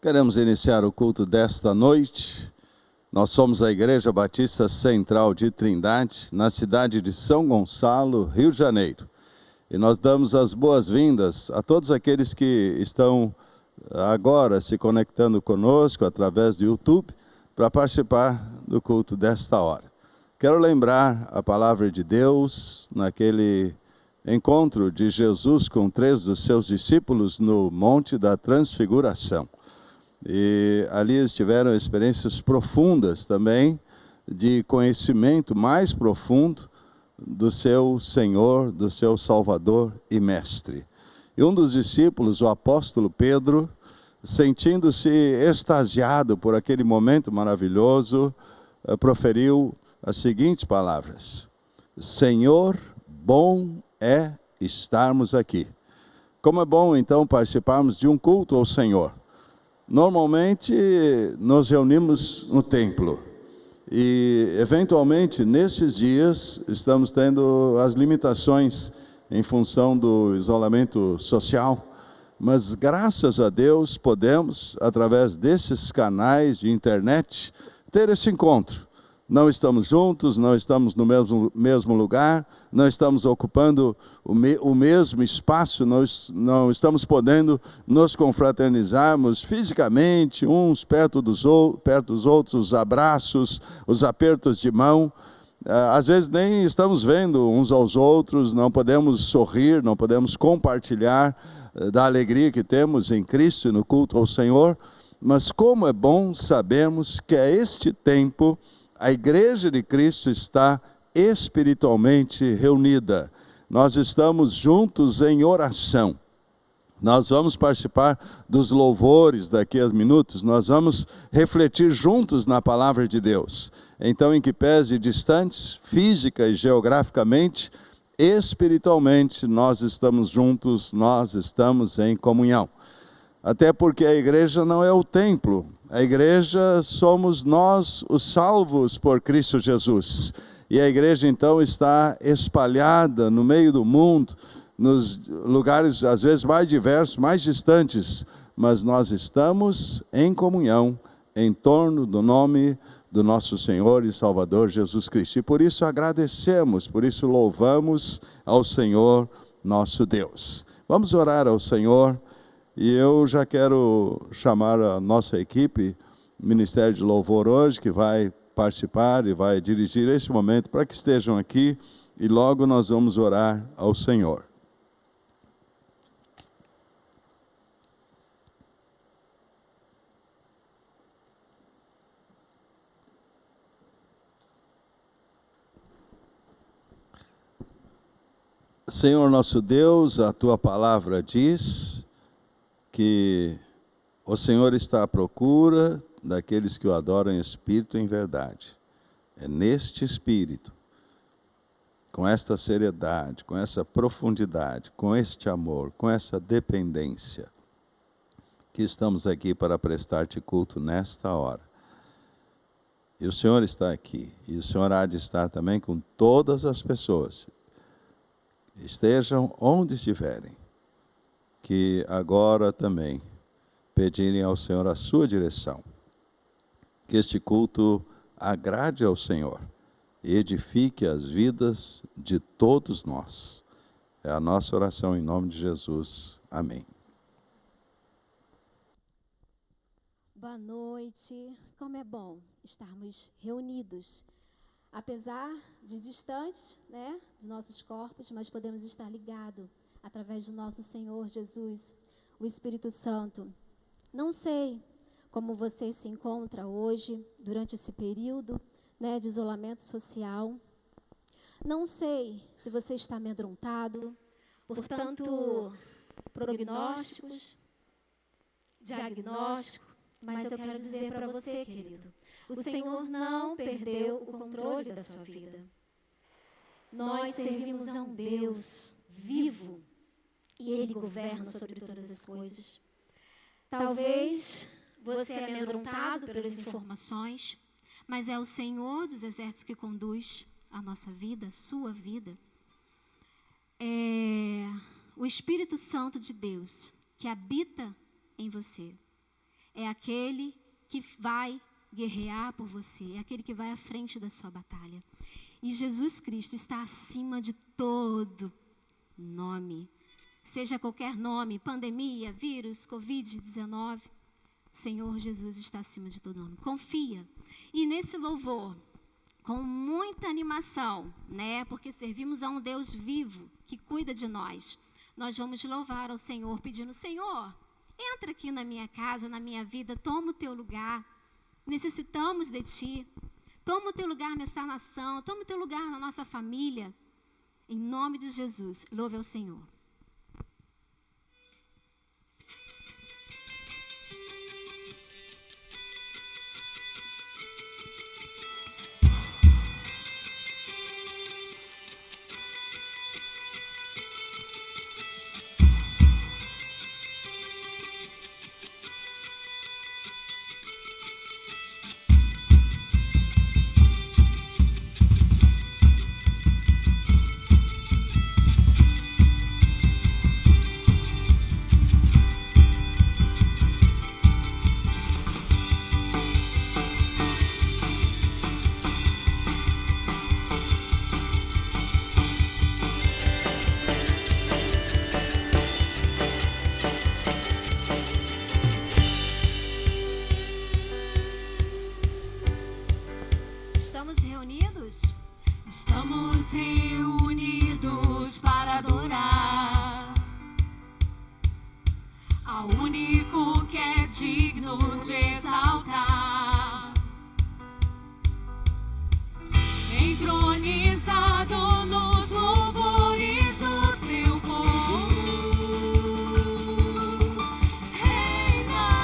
Queremos iniciar o culto desta noite. Nós somos a Igreja Batista Central de Trindade, na cidade de São Gonçalo, Rio de Janeiro. E nós damos as boas-vindas a todos aqueles que estão agora se conectando conosco através do YouTube para participar do culto desta hora. Quero lembrar a palavra de Deus naquele encontro de Jesus com 3 dos seus discípulos no Monte da Transfiguração. E ali eles tiveram experiências profundas também, de conhecimento mais profundo do seu Senhor, do seu Salvador e Mestre. E um dos discípulos, o apóstolo Pedro, sentindo-se extasiado por aquele momento maravilhoso, proferiu as seguintes palavras: Senhor, bom é estarmos aqui. Como é bom então participarmos de um culto ao Senhor. Normalmente nos reunimos no templo e eventualmente nesses dias estamos tendo as limitações em função do isolamento social, mas graças a Deus podemos, através desses canais de internet, ter esse encontro. Não estamos juntos, não estamos no mesmo lugar, não estamos ocupando o mesmo espaço, nós não estamos podendo nos confraternizarmos fisicamente, uns perto dos outros, os abraços, os apertos de mão. Às vezes nem estamos vendo uns aos outros, não podemos sorrir, não podemos compartilhar da alegria que temos em Cristo e no culto ao Senhor. Mas como é bom sabermos que a este tempo a Igreja de Cristo está espiritualmente reunida. Nós estamos juntos em oração. Nós vamos participar dos louvores daqui a minutos. Nós vamos refletir juntos na palavra de Deus. Então, em que pese distantes, física e geograficamente, espiritualmente, nós estamos juntos, nós estamos em comunhão. Até porque a igreja não é o templo. A igreja somos nós, os salvos por Cristo Jesus. E a igreja então está espalhada no meio do mundo, nos lugares às vezes mais diversos, mais distantes. Mas nós estamos em comunhão em torno do nome do nosso Senhor e Salvador Jesus Cristo. E por isso agradecemos, por isso louvamos ao Senhor nosso Deus. Vamos orar ao Senhor. E eu já quero chamar a nossa equipe, Ministério de Louvor hoje, que vai participar e vai dirigir esse momento, para que estejam aqui e logo nós vamos orar ao Senhor. Senhor nosso Deus, a Tua palavra diz que o Senhor está à procura daqueles que o adoram em espírito e em verdade. É neste espírito, com esta seriedade, com essa profundidade, com este amor, com essa dependência, que estamos aqui para prestar-te culto nesta hora. E o Senhor está aqui, e o Senhor há de estar também com todas as pessoas, estejam onde estiverem, que agora também pedirem ao Senhor a sua direção. Que este culto agrade ao Senhor e edifique as vidas de todos nós. É a nossa oração em nome de Jesus. Amém. Boa noite. Como é bom estarmos reunidos. Apesar de distantes, de nossos corpos, mas podemos estar ligados através do nosso Senhor Jesus, o Espírito Santo. Não sei como você se encontra hoje, durante esse período de isolamento social. Não sei se você está amedrontado por tanto prognósticos, diagnóstico, mas eu quero dizer para você, querido, o Senhor não perdeu o controle da sua vida. Nós servimos a um Deus vivo, e Ele governa sobre todas as coisas. Talvez você é amedrontado pelas informações, mas é o Senhor dos Exércitos que conduz a nossa vida, a sua vida. É o Espírito Santo de Deus que habita em você. é aquele que vai guerrear por você, é aquele que vai à frente da sua batalha. E Jesus Cristo está acima de todo nome. Seja qualquer nome, pandemia, vírus, Covid-19, o Senhor Jesus está acima de todo nome. Confia. E nesse louvor, com muita animação, né? Porque servimos a um Deus vivo que cuida de nós. Nós vamos louvar ao Senhor, pedindo: Senhor, entra aqui na minha casa, na minha vida, toma o teu lugar. Necessitamos de Ti. Toma o teu lugar nessa nação, toma o teu lugar na nossa família. Em nome de Jesus, louve ao Senhor. Estamos reunidos para adorar ao único que é digno de exaltar, entronizado nos louvores do teu povo. Reina.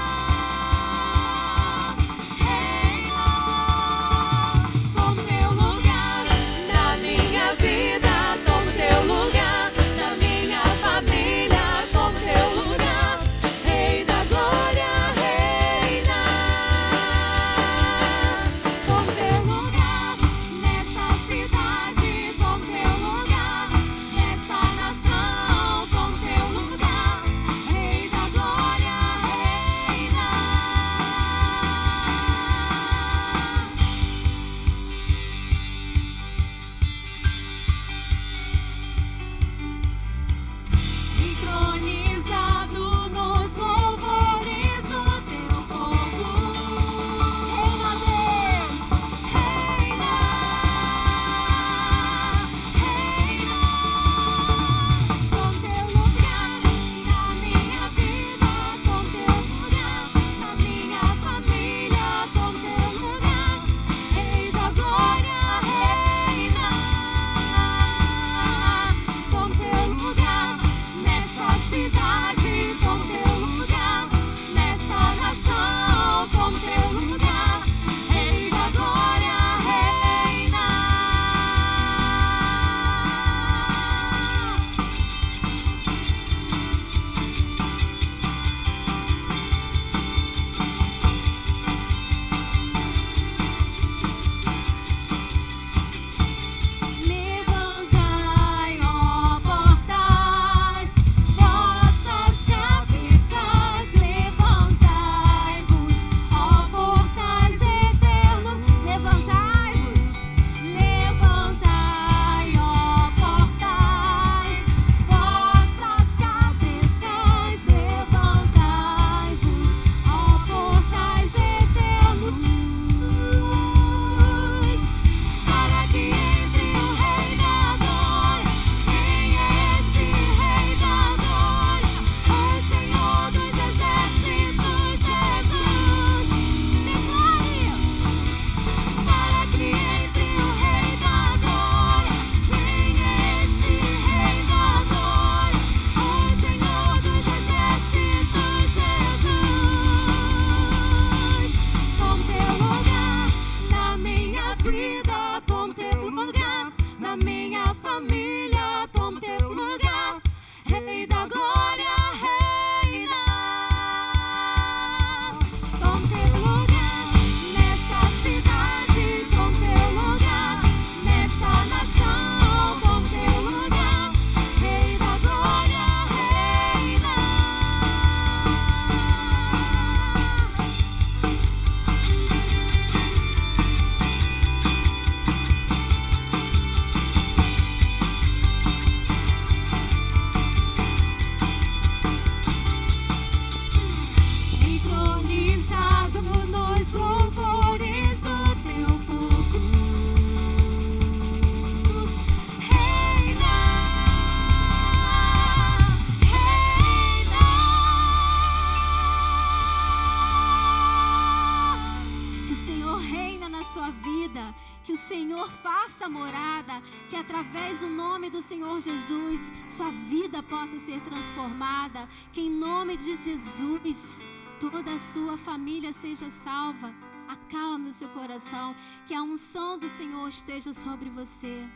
sua vida, que o Senhor faça morada, que através do nome do Senhor Jesus, sua vida possa ser transformada, que em nome de Jesus, toda a sua família seja salva. Acalme o seu coração, que a unção do Senhor esteja sobre você.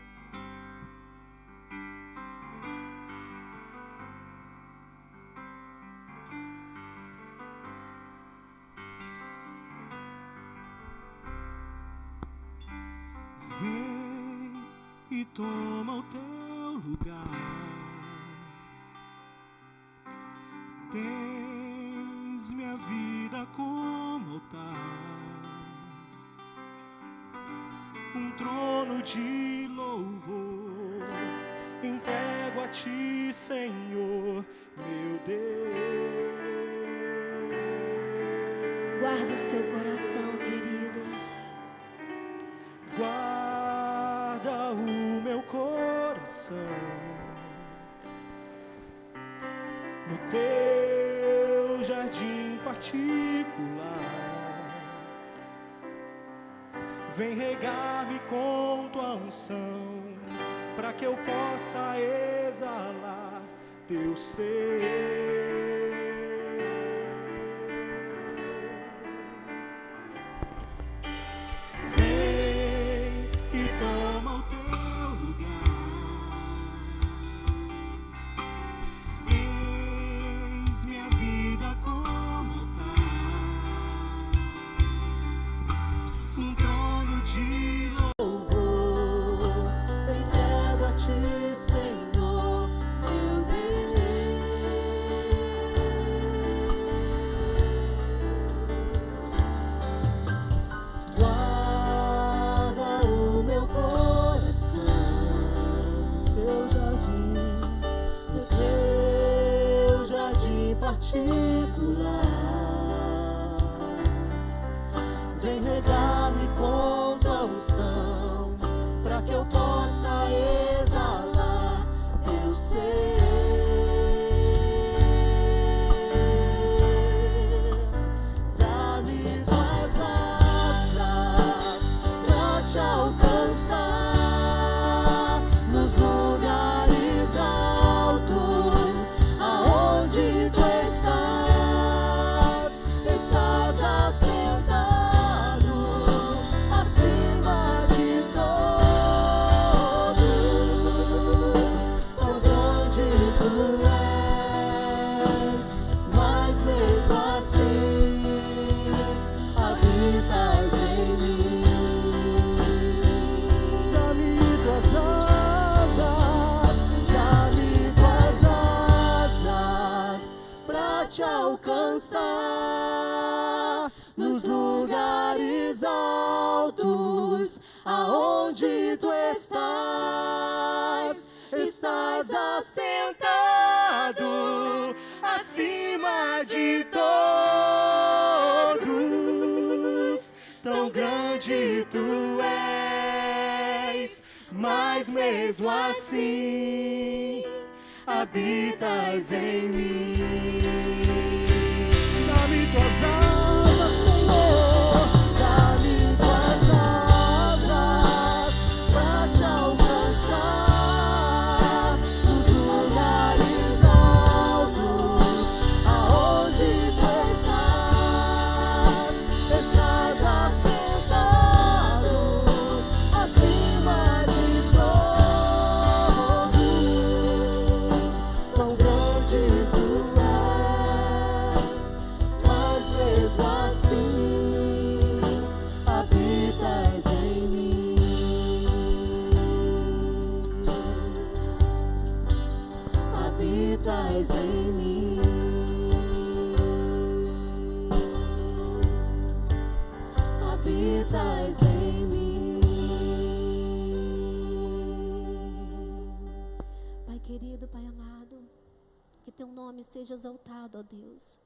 Vem e toma o teu lugar. Tens minha vida como altar, um trono de louvor. Entrego a ti, Senhor, meu Deus. Guarda seu coração, querido. Guarda o meu coração no teu jardim particular. Vem regar-me com tua unção, para que eu possa exalar teu ser. Vem regar-me com tua unção, para que eu possa exalar teu ser. Dá-me tuas asas pra te alcançar nos lugares altos, aonde tu estás. Estás assentado acima de todos. Tão grande tu és, mas mesmo assim habitas em mim. Dá-me tuas asas pra te alcançar nos lugares altos, aonde tu estás. Estás assentado acima de todos. Tão grande tu és, mas mesmo assim habitas em mim. Dá-me tuas asas, Senhor, dá-me tuas asas pra te alcançar nos lugares altos, aonde tu estás. Estás assentado acima de todos. Tão grande tu és, mas mesmo assim habitas em mim. Habitas em mim. Habitas em mim. Pai querido, Pai amado, que teu nome seja exaltado, ó Deus.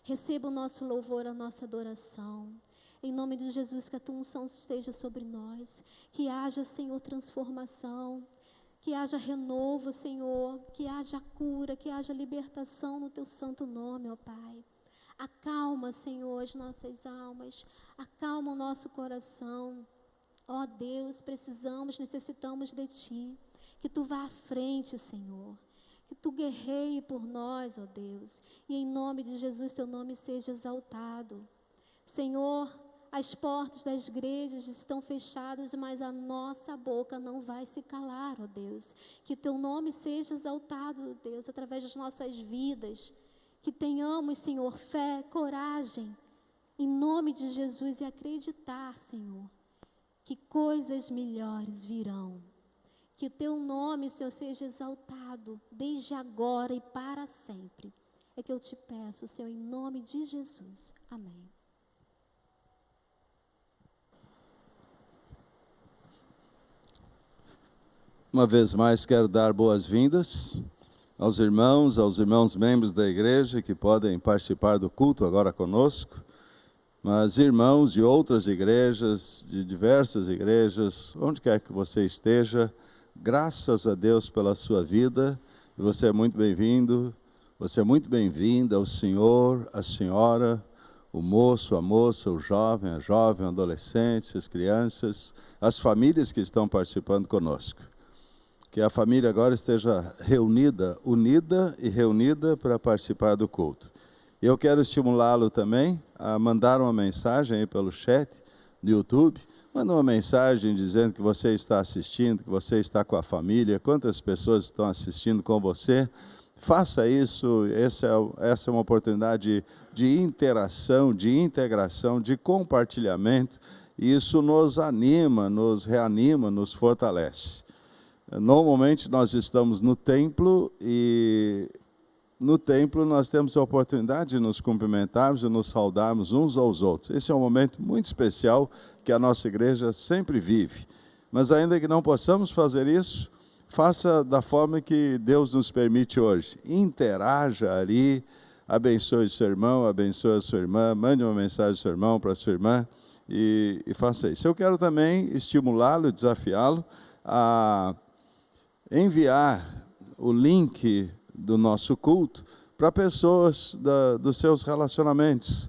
Receba o nosso louvor, a nossa adoração. Em nome de Jesus, que a tua unção esteja sobre nós. Que haja, Senhor, transformação. Que haja renovo, Senhor. Que haja cura, que haja libertação no teu santo nome, ó Pai. Acalma, Senhor, as nossas almas. Acalma o nosso coração. Ó Deus, precisamos, necessitamos de Ti. Que Tu vá à frente, Senhor. Que Tu guerreie por nós, ó Deus. E em nome de Jesus, Teu nome seja exaltado. Senhor, as portas das igrejas estão fechadas, mas a nossa boca não vai se calar, ó Deus. Que Teu nome seja exaltado, ó Deus, através das nossas vidas. Que tenhamos, Senhor, fé, coragem, em nome de Jesus, e acreditar, Senhor, que coisas melhores virão. Que Teu nome, Senhor, seja exaltado desde agora e para sempre. É que eu te peço, Senhor, em nome de Jesus. Amém. Uma vez mais, quero dar boas-vindas aos irmãos membros da igreja que podem participar do culto agora conosco, mas irmãos de outras igrejas, de diversas igrejas, onde quer que você esteja, graças a Deus pela sua vida, você é muito bem-vindo, você é muito bem-vinda, o senhor, a senhora, o moço, a moça, o jovem, o adolescente, as crianças, as famílias que estão participando conosco. Que a família agora esteja reunida, unida e reunida para participar do culto. Eu quero estimulá-lo também a mandar uma mensagem aí pelo chat do YouTube. Manda uma mensagem dizendo que você está assistindo, que você está com a família, quantas pessoas estão assistindo com você. Faça isso, essa é uma oportunidade de interação, de integração, de compartilhamento. E isso nos anima, nos reanima, nos fortalece. Normalmente nós estamos no templo e no templo nós temos a oportunidade de nos cumprimentarmos e nos saudarmos uns aos outros. Esse é um momento muito especial que a nossa igreja sempre vive. Mas ainda que não possamos fazer isso, faça da forma que Deus nos permite hoje. Interaja ali, abençoe seu irmão, abençoe a sua irmã, mande uma mensagem ao seu irmão, para a sua irmã e faça isso. Eu quero também estimulá-lo, desafiá-lo a enviar o link do nosso culto para pessoas dos seus relacionamentos.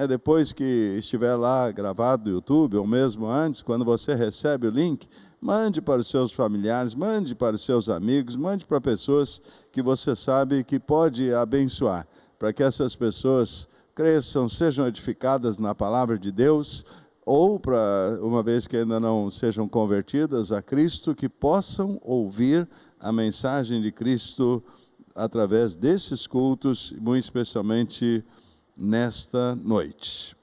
Depois que estiver lá gravado no YouTube, ou mesmo antes, quando você recebe o link, mande para os seus familiares, mande para os seus amigos, mande para pessoas que você sabe que pode abençoar, para que essas pessoas cresçam, sejam edificadas na palavra de Deus, ou para, uma vez que ainda não sejam convertidas a Cristo, que possam ouvir a mensagem de Cristo através desses cultos, muito especialmente nesta noite.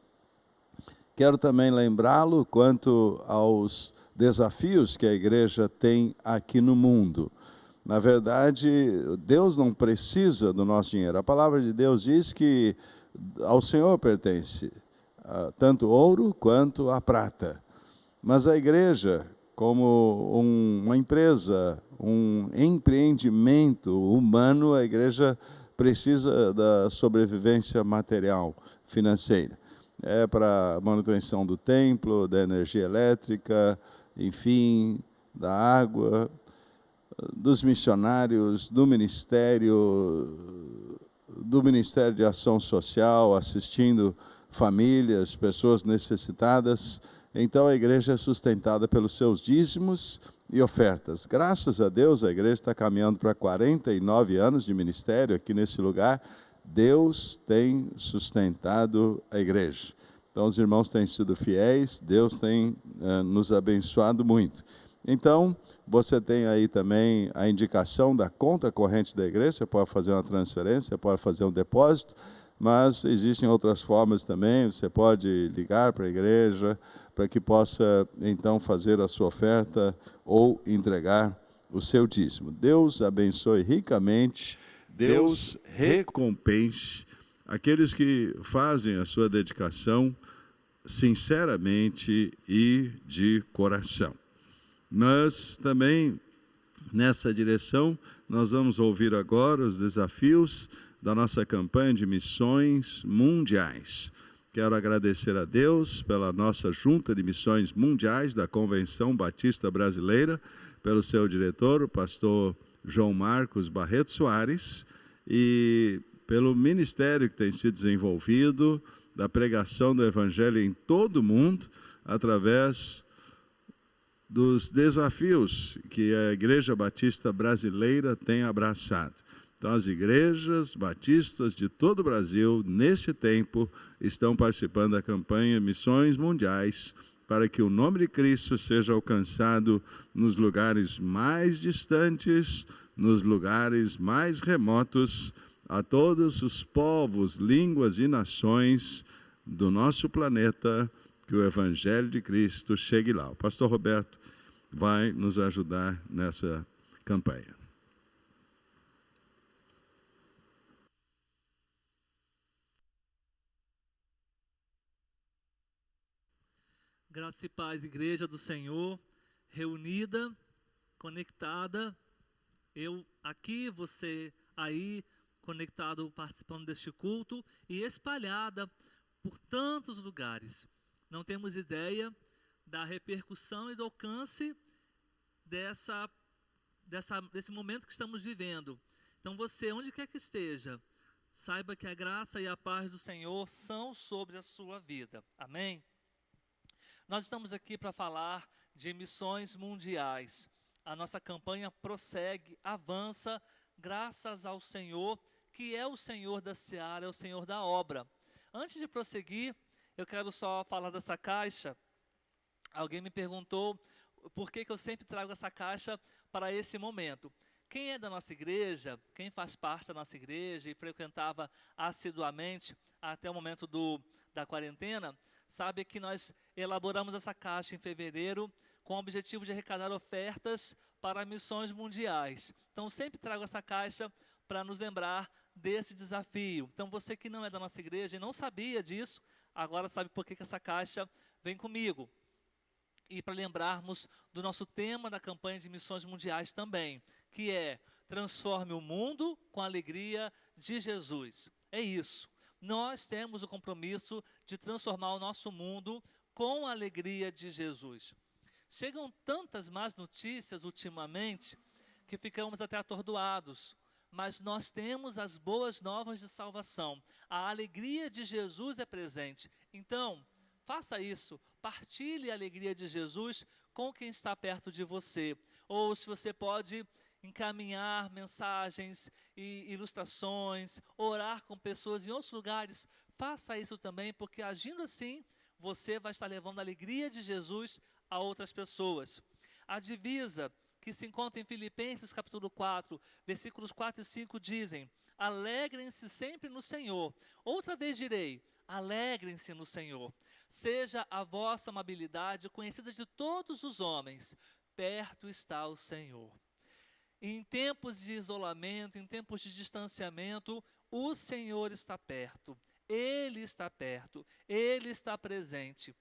Quero também lembrá-lo quanto aos desafios que a igreja tem aqui no mundo. Na verdade, Deus não precisa do nosso dinheiro. A palavra de Deus diz que ao Senhor pertence tanto ouro quanto a prata. Mas a igreja, como uma empresa, um empreendimento humano, a igreja precisa da sobrevivência material, financeira. É para a manutenção do templo, da energia elétrica, enfim, da água, dos missionários, do Ministério de Ação Social, assistindo famílias, pessoas necessitadas. Então a igreja é sustentada pelos seus dízimos e ofertas. Graças a Deus, a igreja está caminhando para 49 anos de ministério aqui nesse lugar. Deus tem sustentado a igreja. Então os irmãos têm sido fiéis, Deus tem nos abençoado muito. Então, você tem aí também a indicação da conta corrente da igreja, você pode fazer uma transferência, pode fazer um depósito, mas existem outras formas também, você pode ligar para a igreja, para que possa, então, fazer a sua oferta ou entregar o seu dízimo. Deus abençoe ricamente, Deus recompense aqueles que fazem a sua dedicação sinceramente e de coração. Nós também, nessa direção, nós vamos ouvir agora os desafios da nossa campanha de missões mundiais. Quero agradecer a Deus pela nossa Junta de Missões Mundiais da Convenção Batista Brasileira, pelo seu diretor, o pastor João Marcos Barreto Soares, e pelo ministério que tem sido desenvolvido, da pregação do Evangelho em todo o mundo, através dos desafios que a Igreja Batista Brasileira tem abraçado. Então, as igrejas batistas de todo o Brasil, nesse tempo, estão participando da campanha Missões Mundiais, para que o nome de Cristo seja alcançado nos lugares mais distantes, nos lugares mais remotos, a todos os povos, línguas e nações do nosso planeta, que o Evangelho de Cristo chegue lá. O pastor Roberto vai nos ajudar nessa campanha. Graça e paz, igreja do Senhor, reunida, conectada, eu aqui, você aí, conectado, participando deste culto, e espalhada por tantos lugares. Não temos ideia da repercussão e do alcance desse momento que estamos vivendo. Então você, onde quer que esteja, saiba que a graça e a paz do Senhor são sobre a sua vida. Amém? Nós estamos aqui para falar de missões mundiais. A nossa campanha prossegue, avança, graças ao Senhor, que é o Senhor da seara, é o Senhor da obra. Antes de prosseguir, eu quero só falar dessa caixa. Alguém me perguntou por que eu sempre trago essa caixa para esse momento. Quem é da nossa igreja, quem faz parte da nossa igreja e frequentava assiduamente até o momento da quarentena, sabe que nós elaboramos essa caixa em fevereiro com o objetivo de arrecadar ofertas para missões mundiais. Então, sempre trago essa caixa para nos lembrar desse desafio. Então, você que não é da nossa igreja e não sabia disso, agora sabe por que essa caixa vem comigo. E para lembrarmos do nosso tema da campanha de missões mundiais também, que é transforme o mundo com a alegria de Jesus. É isso. Nós temos o compromisso de transformar o nosso mundo com a alegria de Jesus. Chegam tantas más notícias ultimamente que ficamos até atordoados, mas nós temos as boas novas de salvação. A alegria de Jesus é presente. Então, faça isso, partilhe a alegria de Jesus com quem está perto de você. Ou se você pode encaminhar mensagens e ilustrações, orar com pessoas em outros lugares, faça isso também, porque agindo assim, você vai estar levando a alegria de Jesus a outras pessoas. A divisa que se encontra em Filipenses capítulo 4, versículos 4 e 5 dizem: alegrem-se sempre no Senhor. Outra vez direi, alegrem-se no Senhor. Seja a vossa amabilidade conhecida de todos os homens. Perto está o Senhor. Em tempos de isolamento, em tempos de distanciamento, o Senhor está perto. Ele está perto. Ele está presente.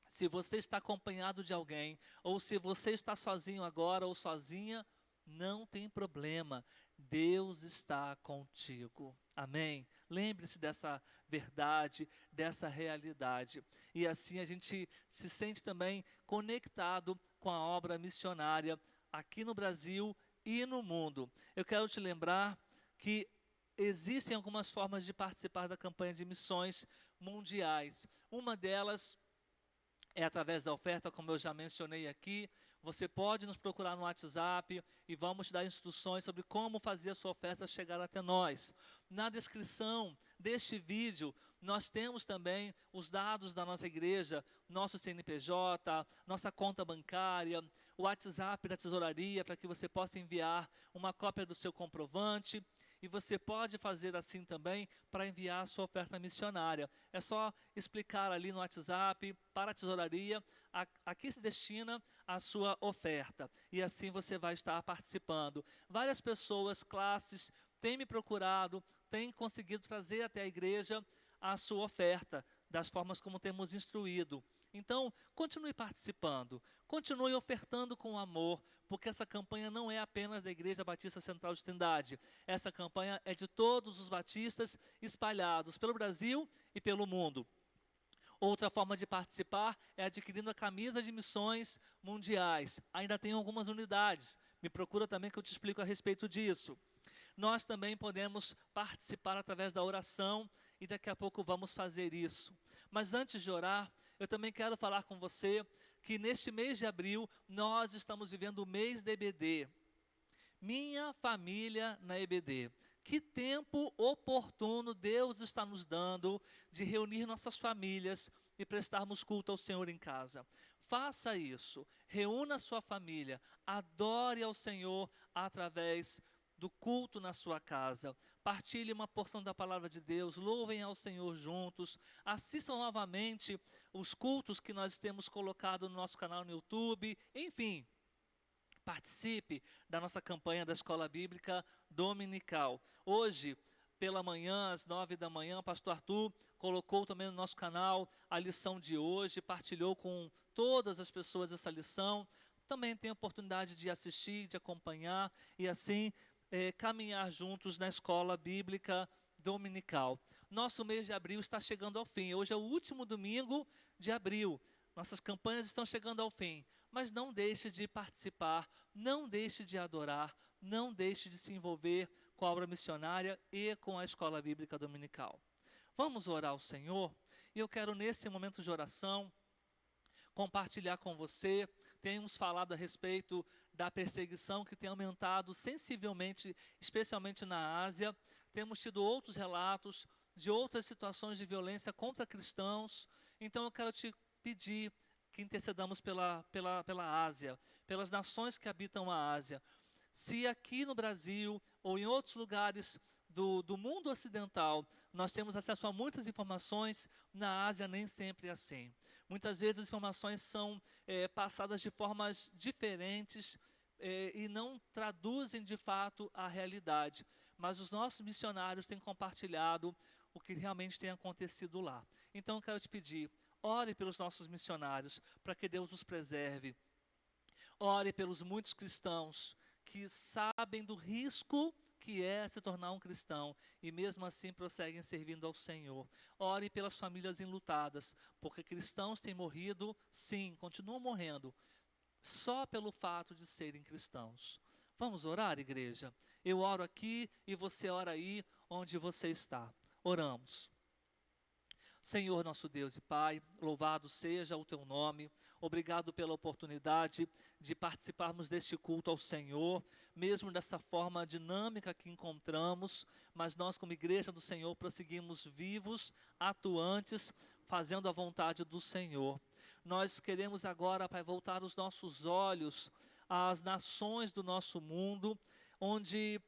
Se você está acompanhado de alguém, ou se você está sozinho agora ou sozinha, não tem problema. Deus está contigo. Amém? Lembre-se dessa verdade, dessa realidade. E assim a gente se sente também conectado com a obra missionária aqui no Brasil e no mundo. Eu quero te lembrar que existem algumas formas de participar da campanha de missões mundiais. Uma delas é através da oferta, como eu já mencionei aqui. Você pode nos procurar no WhatsApp e vamos te dar instruções sobre como fazer a sua oferta chegar até nós. Na descrição deste vídeo, nós temos também os dados da nossa igreja, nosso CNPJ, nossa conta bancária, o WhatsApp da tesouraria, para que você possa enviar uma cópia do seu comprovante. E você pode fazer assim também para enviar a sua oferta missionária. É só explicar ali no WhatsApp para a tesouraria a que se destina a sua oferta. E assim você vai estar participando. Várias pessoas, classes, têm me procurado, têm conseguido trazer até a igreja a sua oferta, das formas como temos instruído. Então, continue participando, continue ofertando com amor, porque essa campanha não é apenas da Igreja Batista Central de Trindade. Essa campanha é de todos os batistas espalhados pelo Brasil e pelo mundo. Outra forma de participar é adquirindo a camisa de missões mundiais. Ainda tem algumas unidades. Me procura também que eu te explico a respeito disso. Nós também podemos participar através da oração e daqui a pouco vamos fazer isso. Mas antes de orar, eu também quero falar com você que neste mês de abril nós estamos vivendo o mês da EBD. Minha família na EBD. Que tempo oportuno Deus está nos dando de reunir nossas famílias e prestarmos culto ao Senhor em casa. Faça isso, reúna a sua família, adore ao Senhor através do culto na sua casa. Partilhe uma porção da palavra de Deus, louvem ao Senhor juntos, assistam novamente os cultos que nós temos colocado no nosso canal no YouTube, enfim. Participe da nossa campanha da Escola Bíblica Dominical. Hoje, pela manhã, às 9 da manhã, o pastor Arthur colocou também no nosso canal a lição de hoje, partilhou com todas as pessoas essa lição. Também tem a oportunidade de assistir, de acompanhar e assim caminhar juntos na Escola Bíblica Dominical. Nosso mês de abril está chegando ao fim. Hoje é o último domingo de abril. Nossas campanhas estão chegando ao fim. Mas não deixe de participar, não deixe de adorar, não deixe de se envolver com a obra missionária e com a Escola Bíblica Dominical. Vamos orar ao Senhor? E eu quero nesse momento de oração compartilhar com você. Temos falado a respeito da perseguição que tem aumentado sensivelmente, especialmente na Ásia. Temos tido outros relatos de outras situações de violência contra cristãos. Então eu quero te pedir que intercedamos pela Ásia, pelas nações que habitam a Ásia. Se aqui no Brasil ou em outros lugares do mundo ocidental nós temos acesso a muitas informações, na Ásia nem sempre é assim. Muitas vezes as informações são passadas de formas diferentes e não traduzem de fato a realidade. Mas os nossos missionários têm compartilhado o que realmente tem acontecido lá. Então eu quero te pedir, ore pelos nossos missionários, para que Deus os preserve. Ore pelos muitos cristãos que sabem do risco que é se tornar um cristão e mesmo assim prosseguem servindo ao Senhor. Ore pelas famílias enlutadas, porque cristãos têm morrido, sim, continuam morrendo, só pelo fato de serem cristãos. Vamos orar, igreja? Eu oro aqui e você ora aí onde você está. Oramos. Senhor nosso Deus e Pai, louvado seja o Teu nome, obrigado pela oportunidade de participarmos deste culto ao Senhor, mesmo dessa forma dinâmica que encontramos, mas nós como igreja do Senhor prosseguimos vivos, atuantes, fazendo a vontade do Senhor. Nós queremos agora, Pai, voltar os nossos olhos às nações do nosso mundo, onde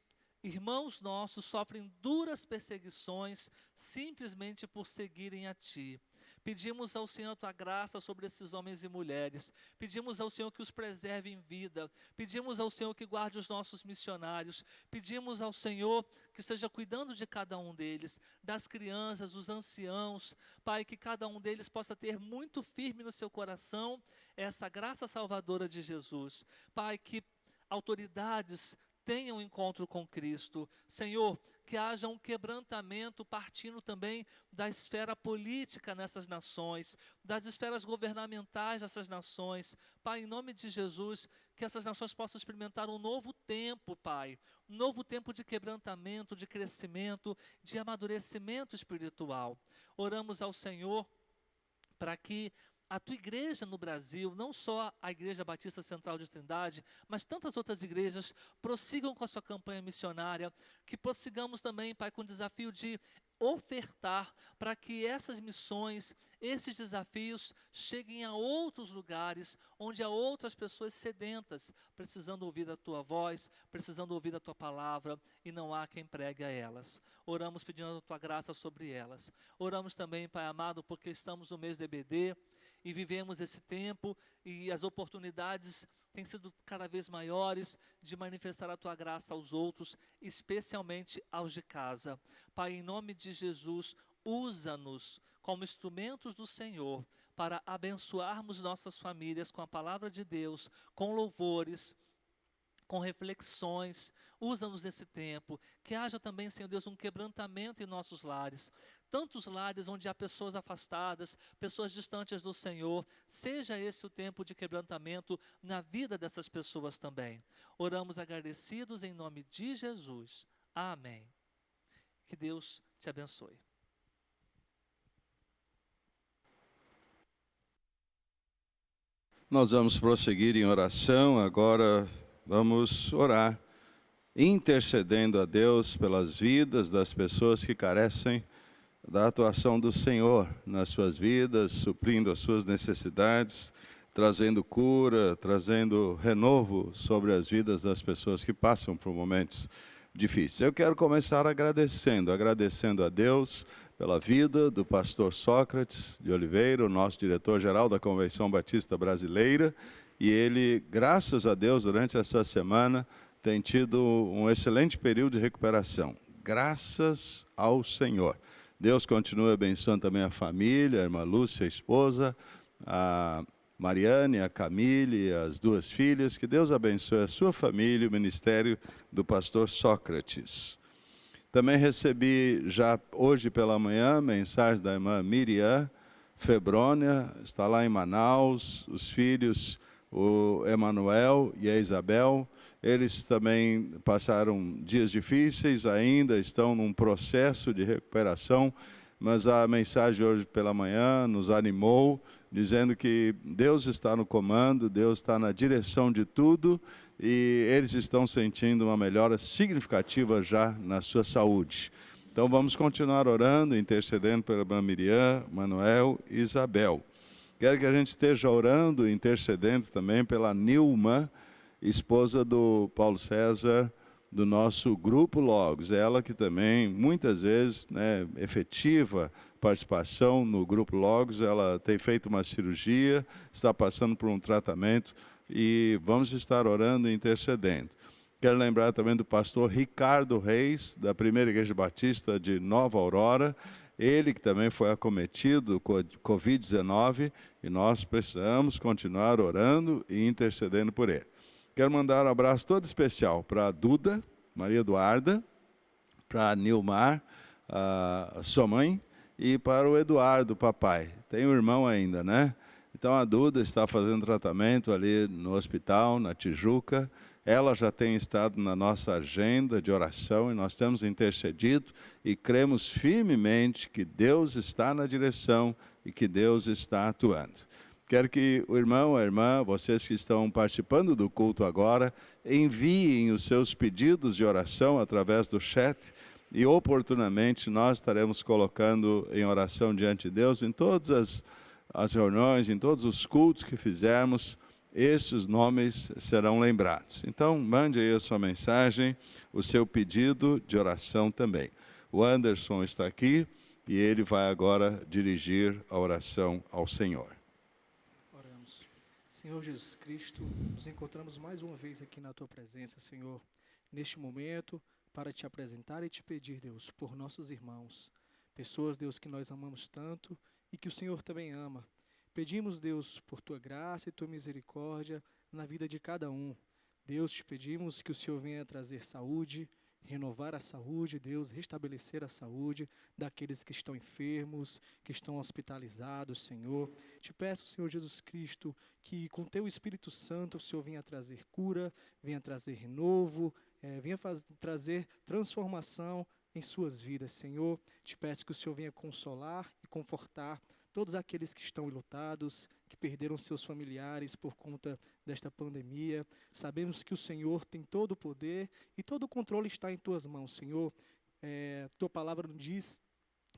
irmãos nossos sofrem duras perseguições simplesmente por seguirem a Ti. Pedimos ao Senhor a Tua graça sobre esses homens e mulheres. Pedimos ao Senhor que os preserve em vida. Pedimos ao Senhor que guarde os nossos missionários. Pedimos ao Senhor que esteja cuidando de cada um deles, das crianças, dos anciãos. Pai, que cada um deles possa ter muito firme no seu coração essa graça salvadora de Jesus. Pai, que autoridades tenham um encontro com Cristo. Senhor, que haja um quebrantamento partindo também da esfera política nessas nações, das esferas governamentais dessas nações. Pai, em nome de Jesus, que essas nações possam experimentar um novo tempo, Pai. Um novo tempo de quebrantamento, de crescimento, de amadurecimento espiritual. Oramos ao Senhor para que a Tua igreja no Brasil, não só a Igreja Batista Central de Trindade, mas tantas outras igrejas, prossigam com a sua campanha missionária, que prossigamos também, Pai, com o desafio de ofertar para que essas missões, esses desafios cheguem a outros lugares, onde há outras pessoas sedentas, precisando ouvir a Tua voz, precisando ouvir a Tua palavra, e não há quem pregue a elas. Oramos pedindo a Tua graça sobre elas. Oramos também, Pai amado, porque estamos no mês de EBD, e vivemos esse tempo e as oportunidades têm sido cada vez maiores de manifestar a Tua graça aos outros, especialmente aos de casa. Pai, em nome de Jesus, usa-nos como instrumentos do Senhor para abençoarmos nossas famílias com a palavra de Deus, com louvores, com reflexões. Usa-nos nesse tempo, que haja também, Senhor Deus, um quebrantamento em nossos lares. Tantos lares onde há pessoas afastadas, pessoas distantes do Senhor, seja esse o tempo de quebrantamento na vida dessas pessoas também. Oramos agradecidos em nome de Jesus. Amém. Que Deus te abençoe. Nós vamos prosseguir em oração, agora vamos orar, intercedendo a Deus pelas vidas das pessoas que carecem da atuação do Senhor nas suas vidas, suprindo as suas necessidades, trazendo cura, trazendo renovo sobre as vidas das pessoas que passam por momentos difíceis. Eu quero começar agradecendo a Deus pela vida do pastor Sócrates de Oliveira, o nosso diretor-geral da Convenção Batista Brasileira, e ele, graças a Deus, durante essa semana, tem tido um excelente período de recuperação. Graças ao Senhor. Deus continua abençoando também a família, a irmã Lúcia, a esposa, a Mariane, a Camille, as duas filhas. Que Deus abençoe a sua família e o ministério do pastor Sócrates. Também recebi já hoje pela manhã mensagem da irmã Miriam Febrônia, está lá em Manaus, os filhos, o Emanuel e a Isabel. Eles também passaram dias difíceis, ainda estão num processo de recuperação, mas a mensagem hoje pela manhã nos animou, dizendo que Deus está no comando, Deus está na direção de tudo, e eles estão sentindo uma melhora significativa já na sua saúde. Então vamos continuar orando, intercedendo pela Miriam, Manuel e Isabel. Quero que a gente esteja orando, intercedendo também pela Nilma, esposa do Paulo César, do nosso Grupo Logos. Ela que também, muitas vezes, efetiva participação no Grupo Logos, ela tem feito uma cirurgia, está passando por um tratamento, e vamos estar orando e intercedendo. Quero lembrar também do pastor Ricardo Reis, da Primeira Igreja Batista de Nova Aurora, ele que também foi acometido com Covid-19, e nós precisamos continuar orando e intercedendo por ele. Quero mandar um abraço todo especial para a Duda, Maria Eduarda, para a Nilmar, a sua mãe, e para o Eduardo, papai. Tem um irmão ainda, né? Então a Duda está fazendo tratamento ali no hospital, na Tijuca. Ela já tem estado na nossa agenda de oração e nós temos intercedido e cremos firmemente que Deus está na direção e que Deus está atuando. Quero que o irmão, a irmã, vocês que estão participando do culto agora, enviem os seus pedidos de oração através do chat e oportunamente nós estaremos colocando em oração diante de Deus em todas as reuniões, em todos os cultos que fizermos, esses nomes serão lembrados. Então, mande aí a sua mensagem, o seu pedido de oração também. O Anderson está aqui e ele vai agora dirigir a oração ao Senhor. Oramos. Senhor Jesus Cristo, nos encontramos mais uma vez aqui na Tua presença, Senhor, neste momento, para Te apresentar e Te pedir, Deus, por nossos irmãos, pessoas, Deus, que nós amamos tanto e que o Senhor também ama. Pedimos, Deus, por Tua graça e Tua misericórdia na vida de cada um. Deus, Te pedimos que o Senhor venha trazer saúde, renovar a saúde, Deus, restabelecer a saúde daqueles que estão enfermos, que estão hospitalizados, Senhor. Te peço, Senhor Jesus Cristo, que com Teu Espírito Santo o Senhor venha trazer cura, venha trazer renovo, venha trazer transformação em suas vidas, Senhor. Te peço que o Senhor venha consolar e confortar todos aqueles que estão enlutados, que perderam seus familiares por conta desta pandemia. Sabemos que o Senhor tem todo o poder e todo o controle está em Tuas mãos, Senhor. Tua palavra nos diz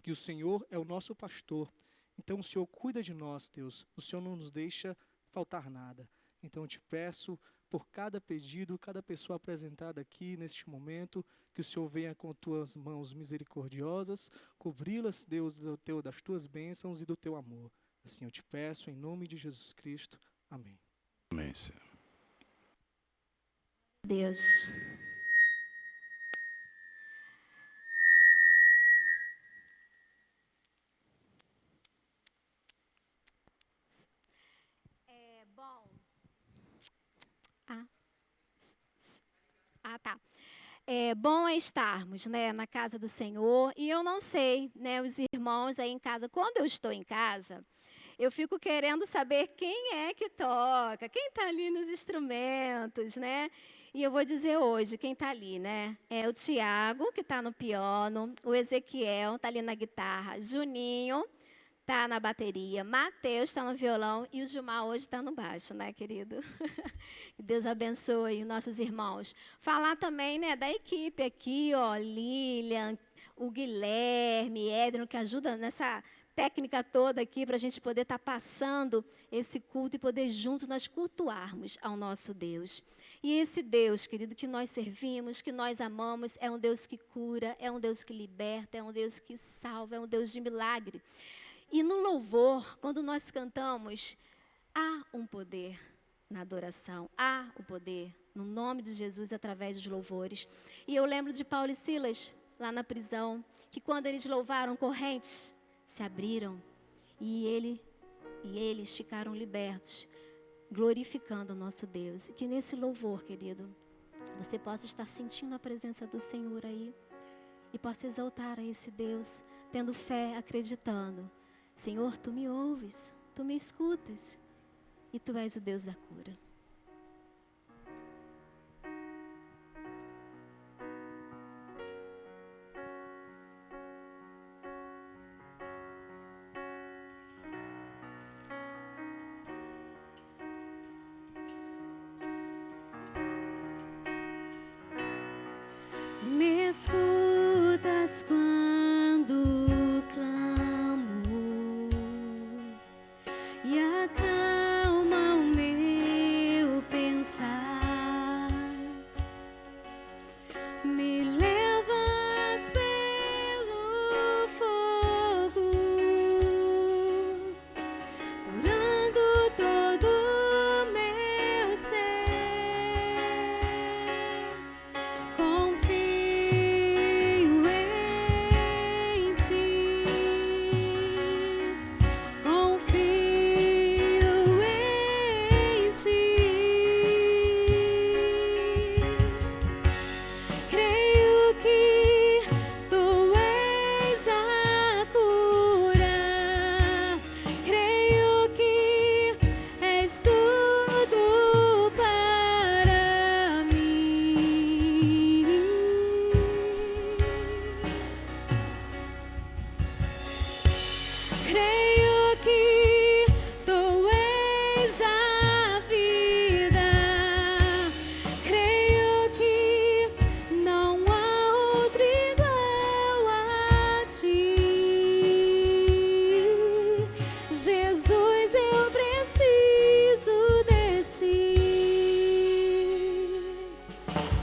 que o Senhor é o nosso pastor. Então o Senhor cuida de nós, Deus. O Senhor não nos deixa faltar nada. Então eu te peço por cada pedido, cada pessoa apresentada aqui neste momento, que o Senhor venha com Tuas mãos misericordiosas, cobri-las, Deus, das Tuas bênçãos e do Teu amor. Assim eu te peço, em nome de Jesus Cristo. Amém. Amém, Senhor. Deus. Tá. Bom é estarmos, né, na casa do Senhor. E eu não sei, né, os irmãos aí em casa, quando eu estou em casa, eu fico querendo saber quem é que toca, quem está ali nos instrumentos, né? E eu vou dizer hoje quem está ali, né? É o Tiago, que está no piano, o Ezequiel está ali na guitarra, Juninho está na bateria, Mateus está no violão e o Gilmar hoje está no baixo, né, querido? Que Deus abençoe os nossos irmãos. Falar também, né, da equipe aqui, ó, Lilian, o Guilherme, Edno, que ajuda nessa técnica toda aqui para a gente poder estar passando esse culto e poder juntos nós cultuarmos ao nosso Deus. E esse Deus, querido, que nós servimos, que nós amamos, é um Deus que cura, é um Deus que liberta, é um Deus que salva, é um Deus de milagre. E no louvor, quando nós cantamos, há um poder na adoração, há o poder no nome de Jesus através dos louvores. E eu lembro de Paulo e Silas, lá na prisão, que quando eles louvaram, correntes se abriram e eles ficaram libertos, glorificando o nosso Deus. E que nesse louvor, querido, você possa estar sentindo a presença do Senhor aí e possa exaltar a esse Deus, tendo fé, acreditando. Senhor, Tu me ouves, Tu me escutas e Tu és o Deus da cura. Me escutas quando clamo e acalma o meu pensar. Me levas pelo fogo, curando todo o meu ser. Confio em Ti, confio em Ti. Creio que Tu és a cura, creio que és tudo para mim. Creio que Tu és a vida, creio que não há outro igual a Ti. Jesus, eu preciso de Ti.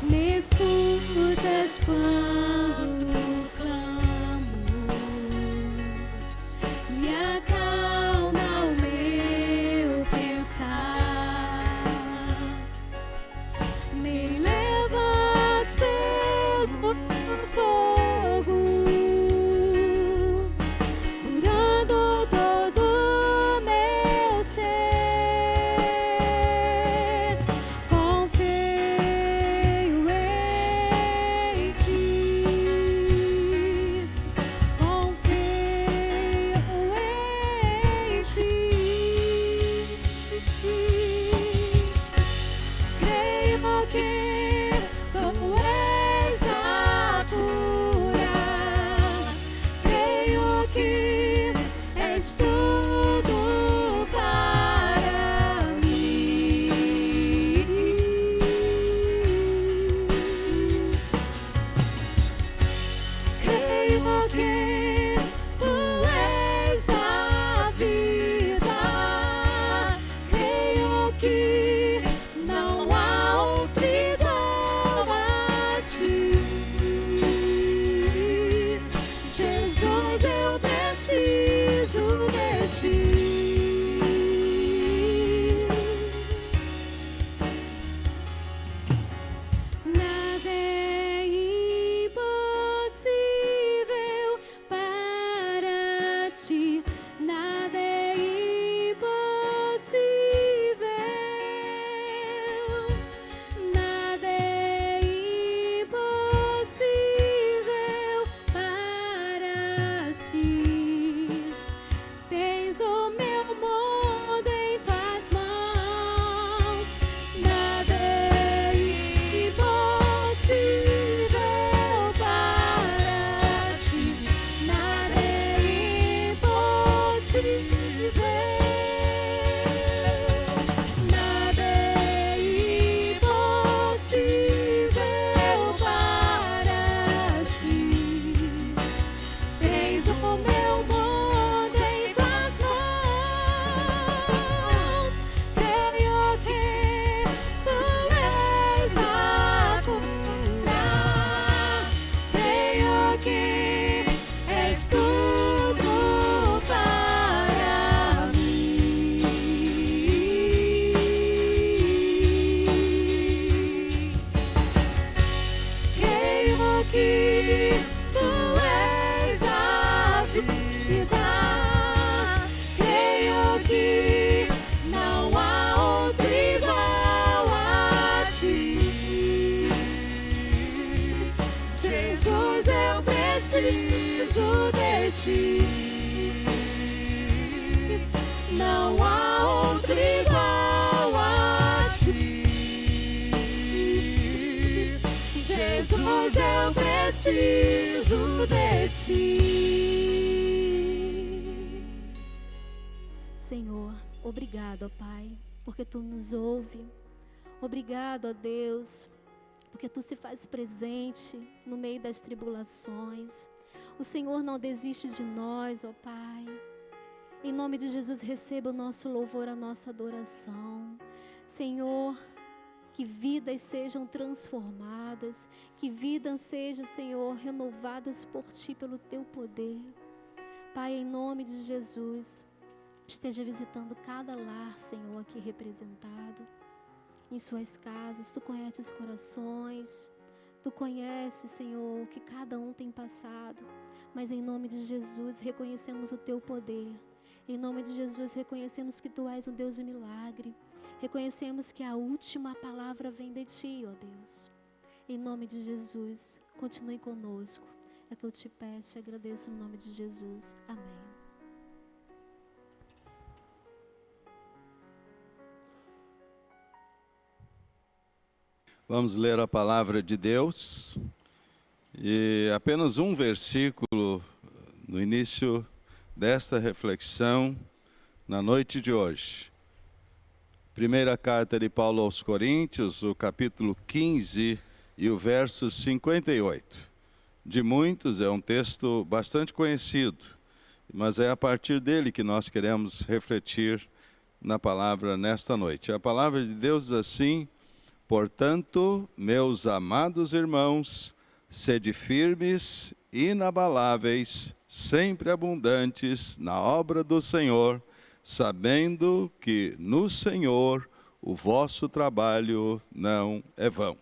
Me escutas quando clamo e preciso de ti. Senhor, obrigado, ó Pai, porque Tu nos ouve. Obrigado, ó Deus, porque Tu se faz presente no meio das tribulações. O Senhor não desiste de nós, ó Pai. Em nome de Jesus, receba o nosso louvor, a nossa adoração. Senhor, que vidas sejam transformadas, que vidas sejam, Senhor, renovadas por Ti, pelo Teu poder. Pai, em nome de Jesus, esteja visitando cada lar, Senhor, aqui representado, em suas casas. Tu conheces os corações, Tu conheces, Senhor, o que cada um tem passado, mas em nome de Jesus reconhecemos o Teu poder. Em nome de Jesus reconhecemos que Tu és um Deus de milagre. Reconhecemos que a última palavra vem de Ti, ó Deus. Em nome de Jesus, continue conosco. É que eu te peço e agradeço no nome de Jesus. Amém. Vamos ler a palavra de Deus. E apenas um versículo no início desta reflexão na noite de hoje. Primeira carta de Paulo aos Coríntios, o capítulo 15 e o verso 58. De muitos é um texto bastante conhecido, mas é a partir dele que nós queremos refletir na palavra nesta noite. A palavra de Deus diz assim: portanto, meus amados irmãos, sede firmes, inabaláveis, sempre abundantes na obra do Senhor, sabendo que no Senhor o vosso trabalho não é vão.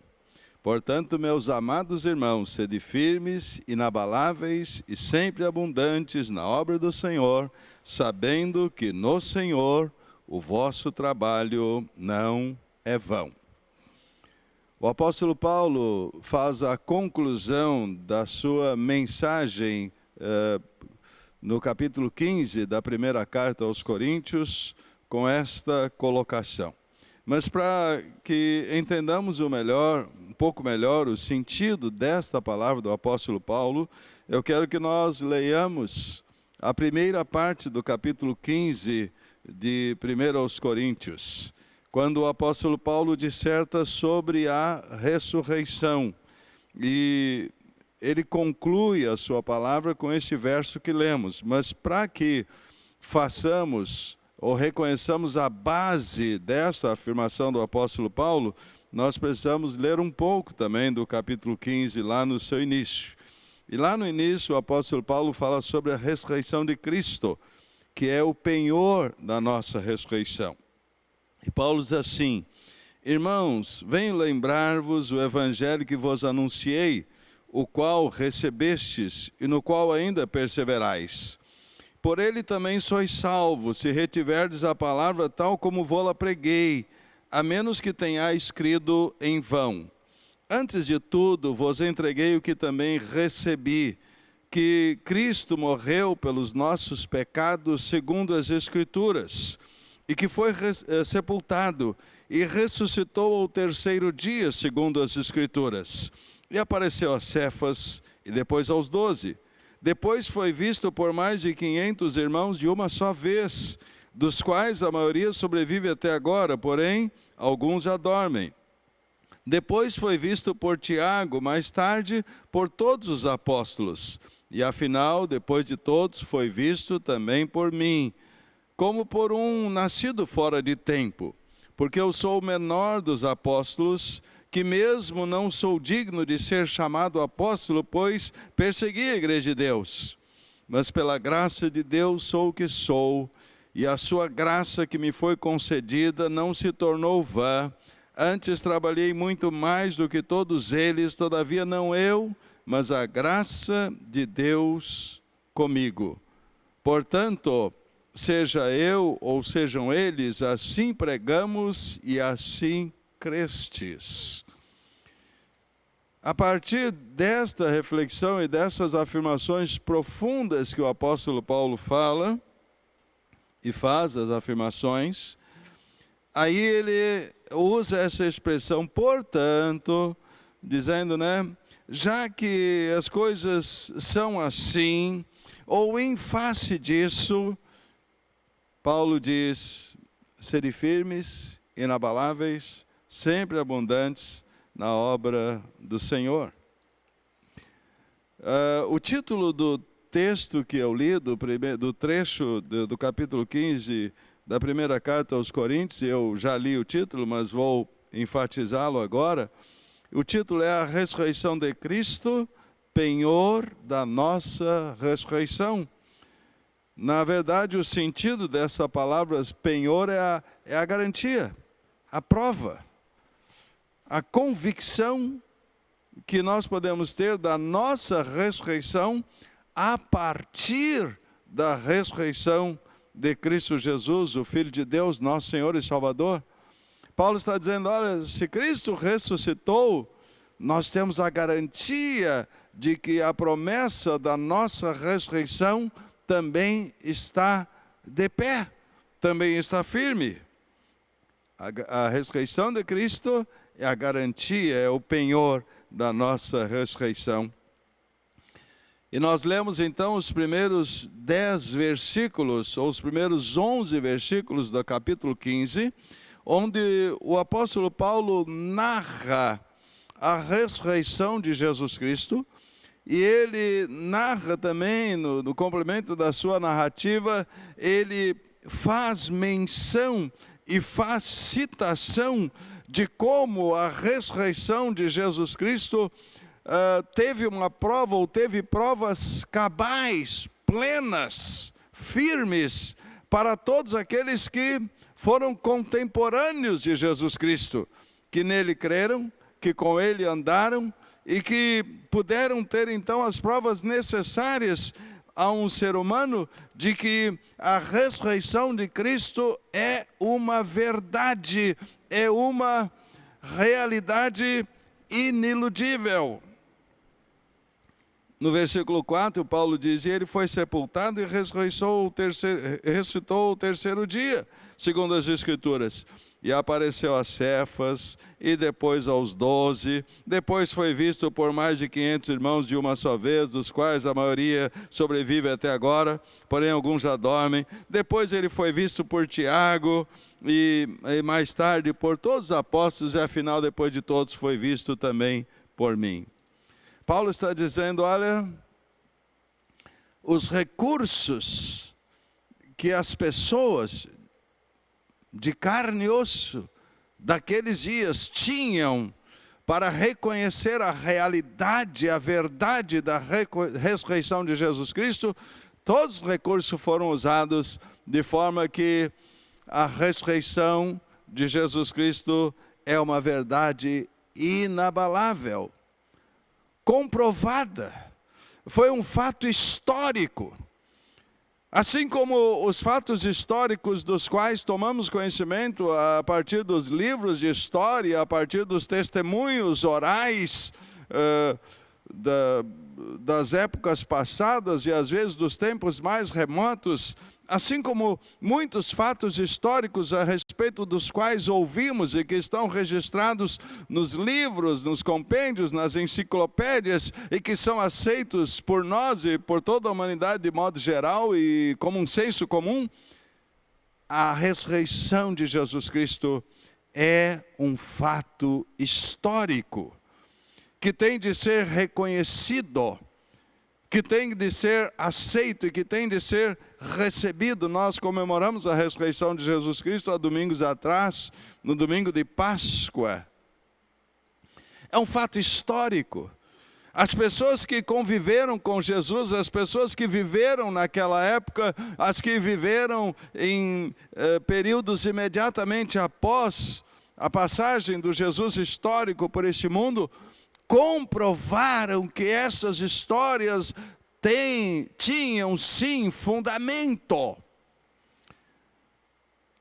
Portanto, meus amados irmãos, sede firmes, inabaláveis e sempre abundantes na obra do Senhor, sabendo que no Senhor o vosso trabalho não é vão. O apóstolo Paulo faz a conclusão da sua mensagem no capítulo 15 da primeira carta aos Coríntios, com esta colocação. Mas para que entendamos um pouco melhor o sentido desta palavra do apóstolo Paulo, eu quero que nós leiamos a primeira parte do capítulo 15 de 1 aos Coríntios, quando o apóstolo Paulo disserta sobre a ressurreição. E ele conclui a sua palavra com este verso que lemos. Mas para que façamos ou reconheçamos a base dessa afirmação do apóstolo Paulo, nós precisamos ler um pouco também do capítulo 15, lá no seu início. E lá no início o apóstolo Paulo fala sobre a ressurreição de Cristo, que é o penhor da nossa ressurreição. E Paulo diz assim: irmãos, venho lembrar-vos o evangelho que vos anunciei, o qual recebestes e no qual ainda perseverais. Por ele também sois salvos, se retiverdes a palavra tal como vô-la preguei, a menos que tenhais crido em vão. Antes de tudo, vos entreguei o que também recebi, que Cristo morreu pelos nossos pecados segundo as Escrituras, e que foi sepultado e ressuscitou ao terceiro dia segundo as Escrituras. E apareceu a Cefas e depois aos 12. Depois foi visto por mais de 500 irmãos de uma só vez, dos quais a maioria sobrevive até agora, porém alguns já dormem. Depois foi visto por Tiago, mais tarde por todos os apóstolos. E afinal, depois de todos, foi visto também por mim, como por um nascido fora de tempo, porque eu sou o menor dos apóstolos, que mesmo não sou digno de ser chamado apóstolo, pois persegui a igreja de Deus. Mas pela graça de Deus sou o que sou, e a sua graça que me foi concedida não se tornou vã. Antes trabalhei muito mais do que todos eles, todavia não eu, mas a graça de Deus comigo. Portanto, seja eu ou sejam eles, assim pregamos e assim crestes. A partir desta reflexão e dessas afirmações profundas que o apóstolo Paulo fala e faz as afirmações, aí ele usa essa expressão, portanto, dizendo, já que as coisas são assim, ou em face disso, Paulo diz: sede firmes, inabaláveis, sempre abundantes na obra do Senhor. O título do texto que eu li, do trecho do capítulo 15 da primeira carta aos Coríntios, eu já li o título, mas vou enfatizá-lo agora. O título é A Ressurreição de Cristo, penhor da nossa ressurreição. Na verdade, o sentido dessa palavra penhor é a garantia, a prova, a convicção que nós podemos ter da nossa ressurreição a partir da ressurreição de Cristo Jesus, o Filho de Deus, nosso Senhor e Salvador. Paulo está dizendo: olha, se Cristo ressuscitou, nós temos a garantia de que a promessa da nossa ressurreição também está de pé, também está firme. A ressurreição de Cristo é a garantia, é o penhor da nossa ressurreição. E nós lemos então os primeiros 10 versículos, ou os primeiros 11 versículos do capítulo 15, onde o apóstolo Paulo narra a ressurreição de Jesus Cristo, e ele narra também, no complemento da sua narrativa, ele faz menção e faz citação de como a ressurreição de Jesus Cristo teve uma prova, ou teve provas cabais, plenas, firmes, para todos aqueles que foram contemporâneos de Jesus Cristo, que nele creram, que com ele andaram, e que puderam ter então as provas necessárias a um ser humano de que a ressurreição de Cristo é uma verdade, é uma realidade iniludível. No versículo 4, Paulo diz: e ele foi sepultado e ressuscitou o terceiro dia, segundo as Escrituras. E apareceu a Cefas, e depois aos 12. Depois foi visto por mais de 500 irmãos de uma só vez, dos quais a maioria sobrevive até agora, porém alguns já dormem. Depois ele foi visto por Tiago, e mais tarde por todos os apóstolos, e afinal, depois de todos, foi visto também por mim. Paulo está dizendo: olha, os recursos que as pessoas de carne e osso daqueles dias tinham para reconhecer a realidade, a verdade da ressurreição de Jesus Cristo, todos os recursos foram usados de forma que a ressurreição de Jesus Cristo é uma verdade inabalável, comprovada, foi um fato histórico. Assim como os fatos históricos dos quais tomamos conhecimento a partir dos livros de história, a partir dos testemunhos orais das épocas passadas e às vezes dos tempos mais remotos, assim como muitos fatos históricos a respeito dos quais ouvimos e que estão registrados nos livros, nos compêndios, nas enciclopédias e que são aceitos por nós e por toda a humanidade de modo geral e como um senso comum, a ressurreição de Jesus Cristo é um fato histórico que tem de ser reconhecido, que tem de ser aceito e que tem de ser recebido. Nós comemoramos a ressurreição de Jesus Cristo há domingos atrás, no domingo de Páscoa. É um fato histórico. As pessoas que conviveram com Jesus, as pessoas que viveram naquela época, as que viveram em períodos imediatamente após a passagem do Jesus histórico por este mundo, comprovaram que essas histórias tinham sim fundamento.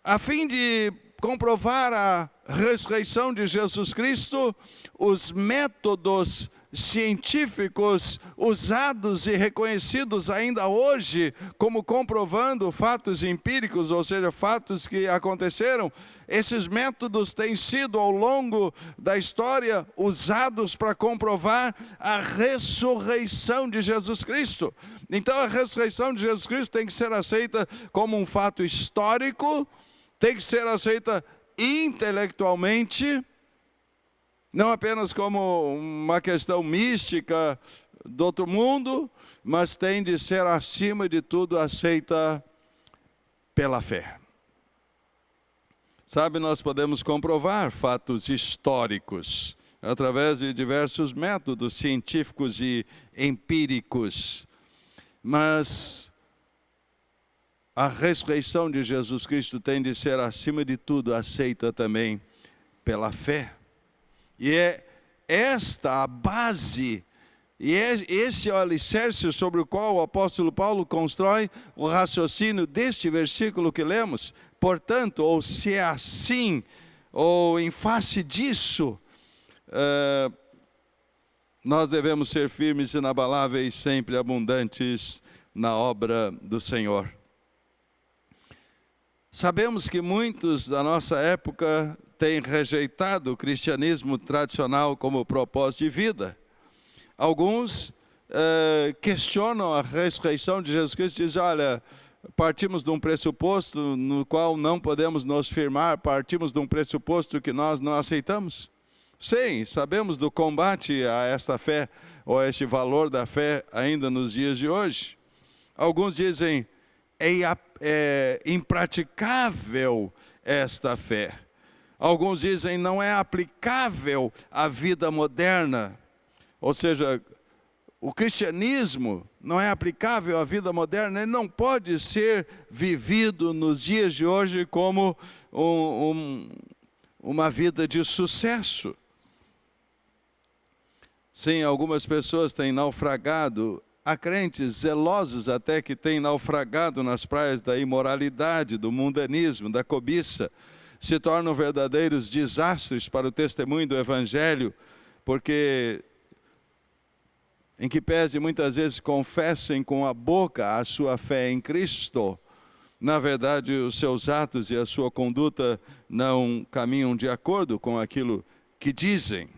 A fim de comprovar a ressurreição de Jesus Cristo, os métodos científicos usados e reconhecidos ainda hoje como comprovando fatos empíricos, ou seja, fatos que aconteceram. Esses métodos têm sido ao longo da história usados para comprovar a ressurreição de Jesus Cristo. Então a ressurreição de Jesus Cristo tem que ser aceita como um fato histórico, tem que ser aceita intelectualmente, não apenas como uma questão mística do outro mundo, mas tem de ser, acima de tudo, aceita pela fé. Sabe, nós podemos comprovar fatos históricos através de diversos métodos científicos e empíricos, mas a ressurreição de Jesus Cristo tem de ser, acima de tudo, aceita também pela fé. E é esta a base, e esse é o alicerce sobre o qual o apóstolo Paulo constrói o raciocínio deste versículo que lemos. Portanto, ou se é assim, ou em face disso, nós devemos ser firmes e inabaláveis, sempre abundantes na obra do Senhor. Sabemos que muitos da nossa época têm rejeitado o cristianismo tradicional como propósito de vida. Alguns questionam a ressurreição de Jesus Cristo e dizem, olha, partimos de um pressuposto no qual não podemos nos firmar, partimos de um pressuposto que nós não aceitamos. Sim, sabemos do combate a esta fé, ou a este valor da fé ainda nos dias de hoje. Alguns dizem, é impraticável esta fé. Alguns dizem, não é aplicável à vida moderna. Ou seja, o cristianismo não é aplicável à vida moderna, ele não pode ser vivido nos dias de hoje como uma vida de sucesso. Sim, algumas pessoas têm naufragado, há crentes zelosos até que têm naufragado nas praias da imoralidade, do mundanismo, da cobiça, se tornam verdadeiros desastres para o testemunho do Evangelho, porque em que pese muitas vezes confessem com a boca a sua fé em Cristo, na verdade os seus atos e a sua conduta não caminham de acordo com aquilo que dizem.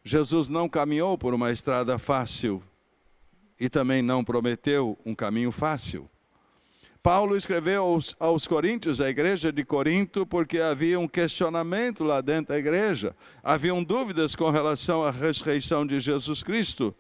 Jesus não caminhou por uma estrada fácil e também não prometeu um caminho fácil. Paulo escreveu aos Coríntios, a igreja de Corinto, porque havia um questionamento lá dentro da igreja. Haviam dúvidas com relação à ressurreição de Jesus Cristo.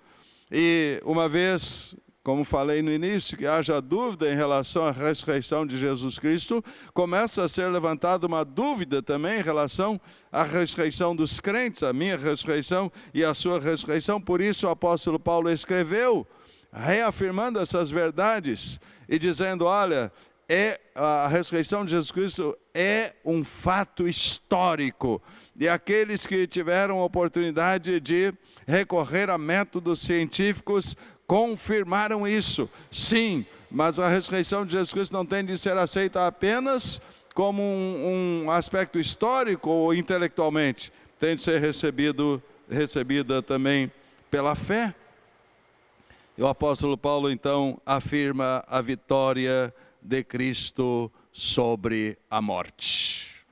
E uma vez, como falei no início, que haja dúvida em relação à ressurreição de Jesus Cristo, começa a ser levantada uma dúvida também em relação à ressurreição dos crentes, a minha ressurreição e a sua ressurreição. Por isso o apóstolo Paulo escreveu, reafirmando essas verdades e dizendo, olha, a ressurreição de Jesus Cristo é um fato histórico. E aqueles que tiveram a oportunidade de recorrer a métodos científicos confirmaram isso. Sim, mas a ressurreição de Jesus Cristo não tem de ser aceita apenas como um aspecto histórico ou intelectualmente. Tem de ser recebida também pela fé. E o apóstolo Paulo, então, afirma a vitória de Cristo sobre a morte.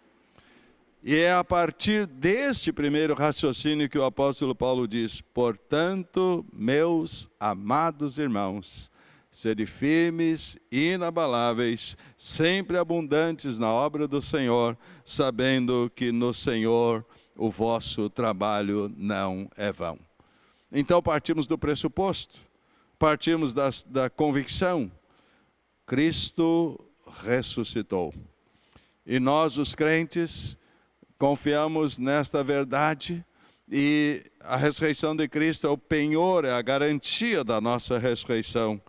E é a partir deste primeiro raciocínio que o apóstolo Paulo diz, portanto, meus amados irmãos, sede firmes e inabaláveis, sempre abundantes na obra do Senhor, sabendo que no Senhor o vosso trabalho não é vão. Então partimos do pressuposto, partimos da convicção, Cristo ressuscitou. E nós, os crentes, confiamos nesta verdade e a ressurreição de Cristo é o penhor, é a garantia da nossa ressurreição.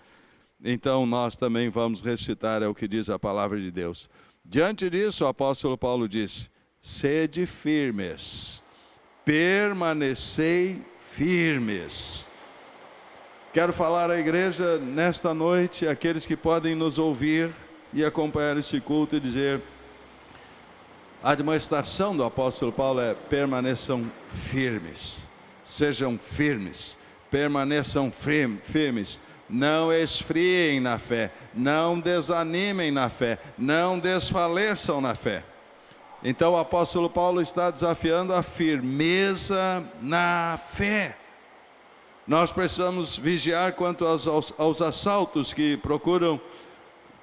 Então nós também vamos ressuscitar, é o que diz a palavra de Deus. Diante disso, o apóstolo Paulo diz, sede firmes, permanecei firmes. Quero falar à igreja nesta noite, aqueles que podem nos ouvir e acompanhar este culto e dizer, a demonstração do apóstolo Paulo é permaneçam firmes. sejam firmes, permaneçam firmes, não esfriem na fé, não desanimem na fé, não desfaleçam na fé. Então o apóstolo Paulo está desafiando a firmeza na fé. Nós precisamos vigiar quanto aos assaltos que procuram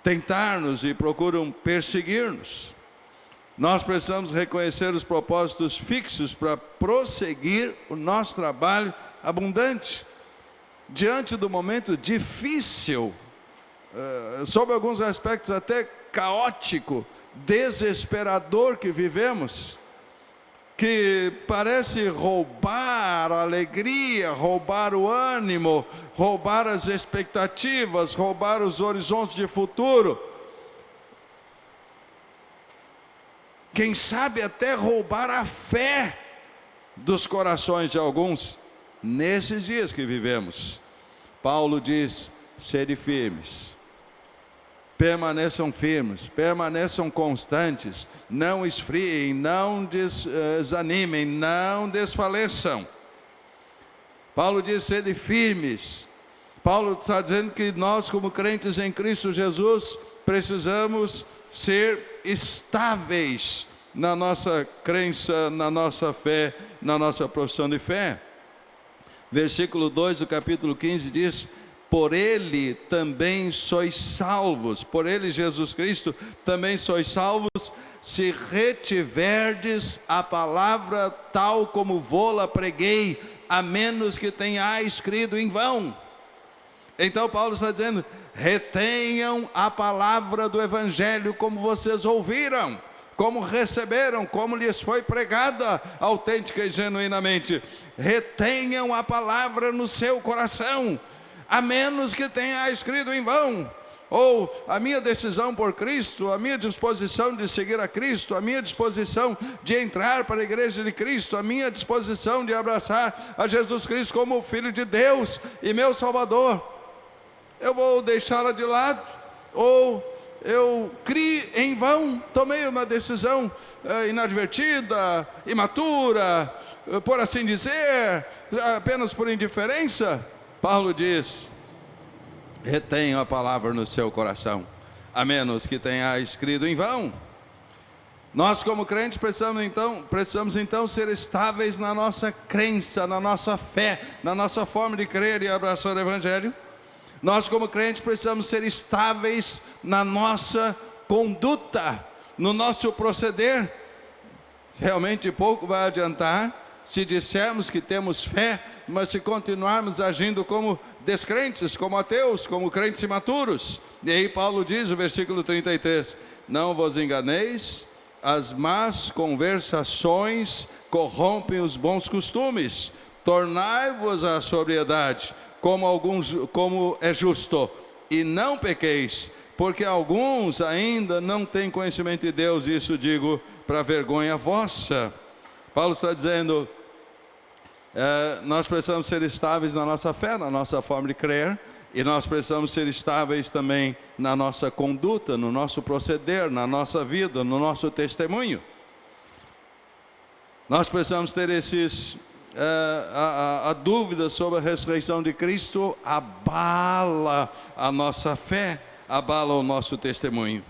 tentar-nos e procuram perseguir-nos. Nós precisamos reconhecer os propósitos fixos para prosseguir o nosso trabalho abundante. Diante do momento difícil, sob alguns aspectos até caótico, desesperador que vivemos, que parece roubar a alegria, roubar o ânimo, roubar as expectativas, roubar os horizontes de futuro. Quem sabe até roubar a fé dos corações de alguns, nesses dias que vivemos. Paulo diz: sede firmes, permaneçam firmes, permaneçam constantes, não esfriem, não desanimem, não desfaleçam. Paulo diz: sede firmes. Paulo está dizendo que nós, como crentes em Cristo Jesus, precisamos ser estáveis na nossa crença, na nossa fé, na nossa profissão de fé. Versículo 2 do capítulo 15 diz: por ele também sois salvos, por ele, Jesus Cristo, também sois salvos, se retiverdes a palavra tal como vô-la preguei, a menos que tenhais crido em vão. Então Paulo está dizendo: retenham a palavra do Evangelho como vocês ouviram, como receberam, como lhes foi pregada autêntica e genuinamente. Retenham a palavra no seu coração, a menos que tenha escrito em vão. Ou a minha decisão por Cristo, a minha disposição de seguir a Cristo, a minha disposição de entrar para a igreja de Cristo, a minha disposição de abraçar a Jesus Cristo como Filho de Deus e meu Salvador, eu vou deixá-la de lado? Ou eu criei em vão, tomei uma decisão inadvertida, imatura, por assim dizer, apenas por indiferença? Paulo diz: retenham a palavra no seu coração, a menos que tenha escrito em vão. Nós, como crentes, precisamos então ser estáveis na nossa crença, na nossa fé, na nossa forma de crer e abraçar o Evangelho. Nós, como crentes, precisamos ser estáveis na nossa conduta, no nosso proceder. Realmente pouco vai adiantar se dissermos que temos fé, mas se continuarmos agindo como descrentes, como ateus, como crentes imaturos. E aí Paulo diz no versículo 33, não vos enganeis, as más conversações corrompem os bons costumes, tornai-vos à sobriedade, como é justo, e não pequeis, porque alguns ainda não têm conhecimento de Deus, isso digo para vergonha vossa. Paulo está dizendo, nós precisamos ser estáveis na nossa fé, na nossa forma de crer, e nós precisamos ser estáveis também na nossa conduta, no nosso proceder, na nossa vida, no nosso testemunho. Nós precisamos ter a dúvida sobre a ressurreição de Cristo abala a nossa fé, abala o nosso testemunho.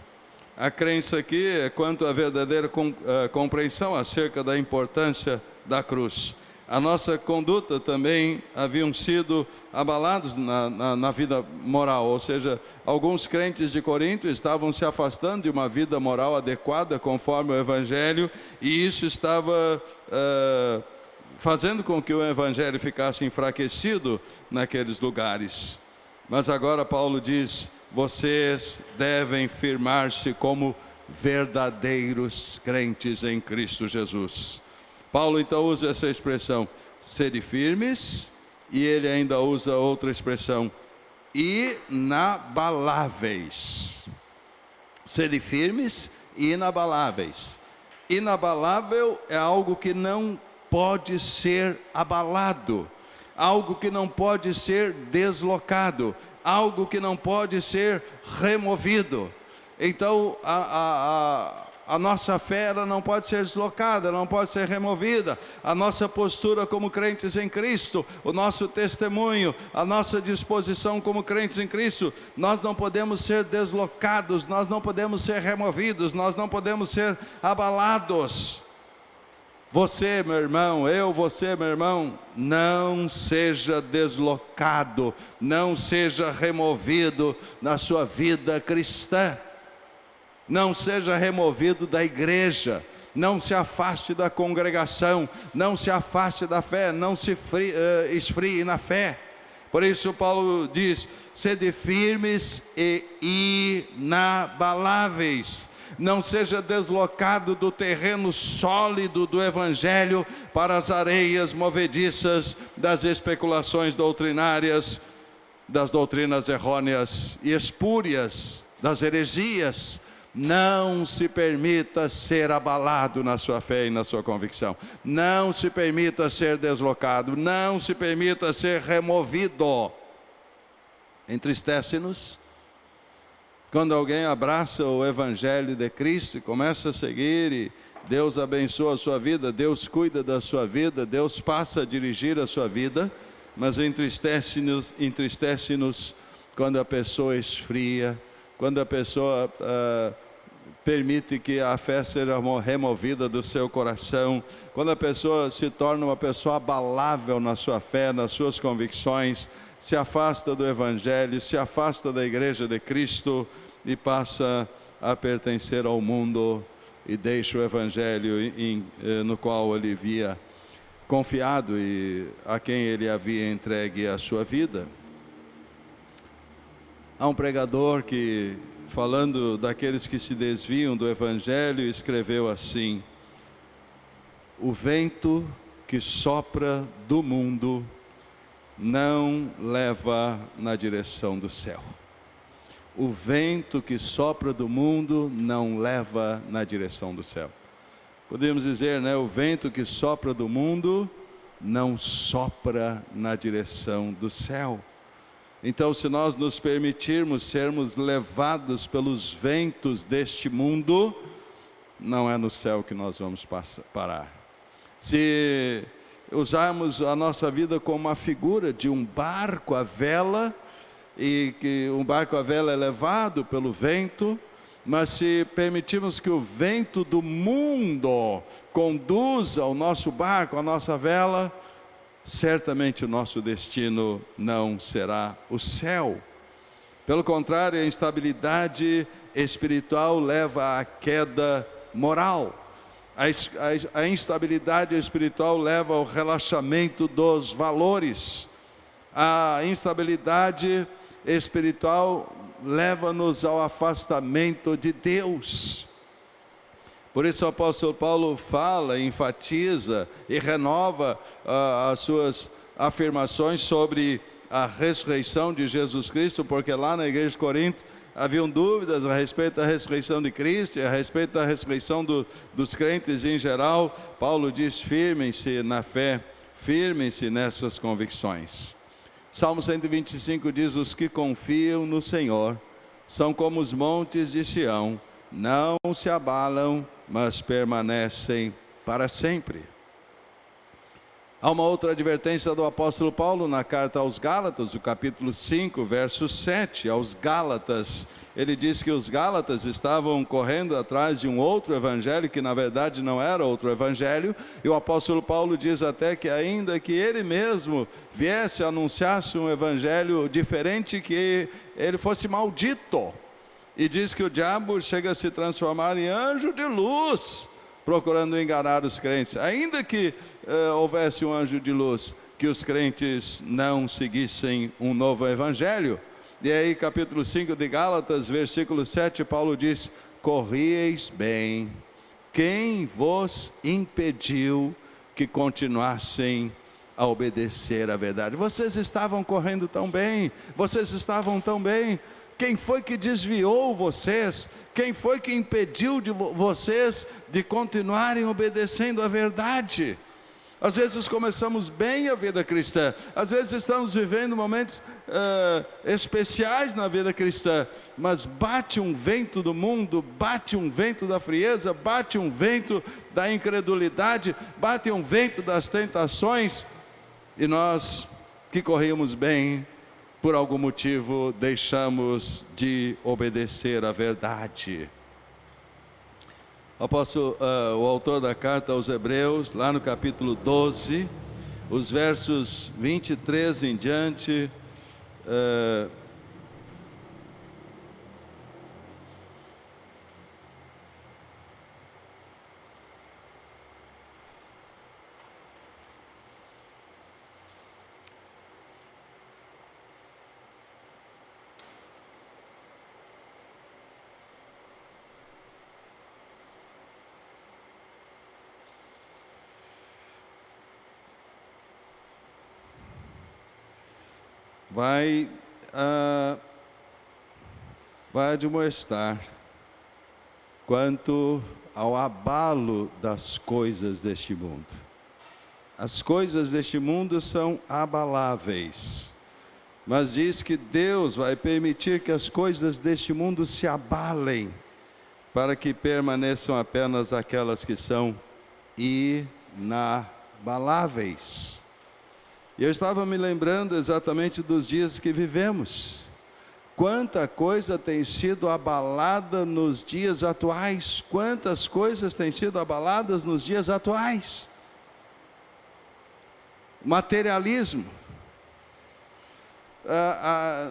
A crença aqui é quanto à verdadeira compreensão acerca da importância da cruz. A nossa conduta também haviam sido abalados na vida moral, ou seja, alguns crentes de Corinto estavam se afastando de uma vida moral adequada conforme o Evangelho, e isso estava fazendo com que o Evangelho ficasse enfraquecido naqueles lugares. Mas agora Paulo diz, vocês devem firmar-se como verdadeiros crentes em Cristo Jesus. Paulo então usa essa expressão, sede firmes, e ele ainda usa outra expressão, inabaláveis. Sede firmes e inabaláveis. Inabalável é algo que não pode ser abalado, algo que não pode ser deslocado, algo que não pode ser removido. Então A nossa fé ela não pode ser deslocada, não pode ser removida. A nossa postura como crentes em Cristo, o nosso testemunho, a nossa disposição como crentes em Cristo, nós não podemos ser deslocados, nós não podemos ser removidos, nós não podemos ser abalados. Você, meu irmão, você, meu irmão, não seja deslocado, não seja removido na sua vida cristã. Não seja removido da igreja, não se afaste da congregação, não se afaste da fé, não se esfrie na fé. Por isso Paulo diz, sede firmes e inabaláveis. Não seja deslocado do terreno sólido do Evangelho para as areias movediças das especulações doutrinárias, das doutrinas errôneas e espúrias, das heresias. Não se permita ser abalado na sua fé e na sua convicção. Não se permita ser deslocado. Não se permita ser removido. Entristece-nos quando alguém abraça o Evangelho de Cristo e começa a seguir, e Deus abençoa a sua vida, Deus cuida da sua vida, Deus passa a dirigir a sua vida, mas entristece-nos quando a pessoa esfria, quando a pessoa permite que a fé seja removida do seu coração, quando a pessoa se torna uma pessoa abalável na sua fé, nas suas convicções, se afasta do Evangelho, se afasta da igreja de Cristo e passa a pertencer ao mundo e deixa o Evangelho no qual ele havia confiado e a quem ele havia entregue a sua vida. Há um pregador que, falando daqueles que se desviam do Evangelho, escreveu assim: o vento que sopra do mundo não leva na direção do céu. O vento que sopra do mundo não leva na direção do céu. Podemos dizer, né? O vento que sopra do mundo não sopra na direção do céu. Então, se nós nos permitirmos sermos levados pelos ventos deste mundo, não é no céu que nós vamos parar. Se usarmos a nossa vida como uma figura de um barco à vela, e que um barco à vela é levado pelo vento, mas se permitirmos que o vento do mundo conduza o nosso barco, a nossa vela, certamente o nosso destino não será o céu. Pelo contrário, a instabilidade espiritual leva à queda moral. A instabilidade espiritual leva ao relaxamento dos valores. A instabilidade espiritual leva-nos ao afastamento de Deus. Por isso o apóstolo Paulo fala, enfatiza e renova as suas afirmações sobre a ressurreição de Jesus Cristo, porque lá na igreja de Corinto haviam dúvidas a respeito da ressurreição de Cristo e a respeito da ressurreição dos crentes em geral. Paulo diz, firmem-se na fé, firmem-se nessas convicções. Salmo 125 diz, os que confiam no Senhor são como os montes de Sião, não se abalam, mas permanecem para sempre. Há uma outra advertência do apóstolo Paulo na carta aos Gálatas, o capítulo 5, verso 7, aos Gálatas. Ele diz que os Gálatas estavam correndo atrás de um outro evangelho, que na verdade não era outro evangelho, e o apóstolo Paulo diz até que ainda que ele mesmo viesse, anunciasse um evangelho diferente, que ele fosse maldito. E diz que o diabo chega a se transformar em anjo de luz, procurando enganar os crentes. Ainda que houvesse um anjo de luz, que os crentes não seguissem um novo evangelho. E aí capítulo 5 de Gálatas, versículo 7, Paulo diz, corrieis bem, quem vos impediu que continuassem a obedecer à verdade? Vocês estavam correndo tão bem, vocês estavam tão bem. Quem foi que desviou vocês? Quem foi que impediu de vocês de continuarem obedecendo à verdade? Às vezes começamos bem a vida cristã, às vezes estamos vivendo momentos especiais na vida cristã, mas bate um vento do mundo, bate um vento da frieza, bate um vento da incredulidade, bate um vento das tentações, e nós que corríamos bem, por algum motivo deixamos de obedecer à verdade. O autor da carta aos Hebreus, lá no capítulo 12, os versos 23 em diante, vai admoestar quanto ao abalo das coisas deste mundo. As coisas deste mundo são abaláveis, mas diz que Deus vai permitir que as coisas deste mundo se abalem, para que permaneçam apenas aquelas que são inabaláveis. E eu estava me lembrando exatamente dos dias que vivemos. Quanta coisa tem sido abalada nos dias atuais. Quantas coisas têm sido abaladas nos dias atuais. Materialismo.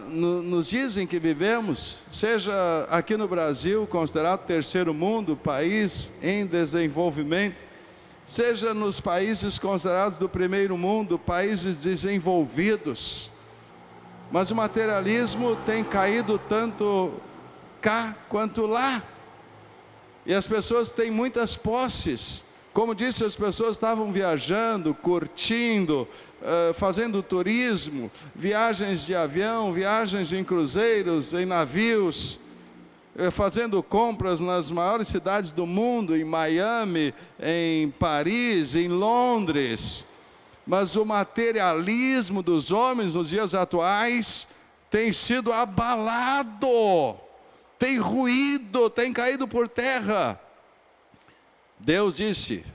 Nos dias em que vivemos, seja aqui no Brasil, considerado terceiro mundo, país em desenvolvimento, seja nos países considerados do primeiro mundo, países desenvolvidos, mas o materialismo tem caído tanto cá quanto lá, e as pessoas têm muitas posses. Como disse, as pessoas estavam viajando, curtindo, fazendo turismo, viagens de avião, viagens em cruzeiros, em navios, fazendo compras nas maiores cidades do mundo, em Miami, em Paris, em Londres. Mas o materialismo dos homens nos dias atuais tem sido abalado, tem ruído, tem caído por terra. Deus disse: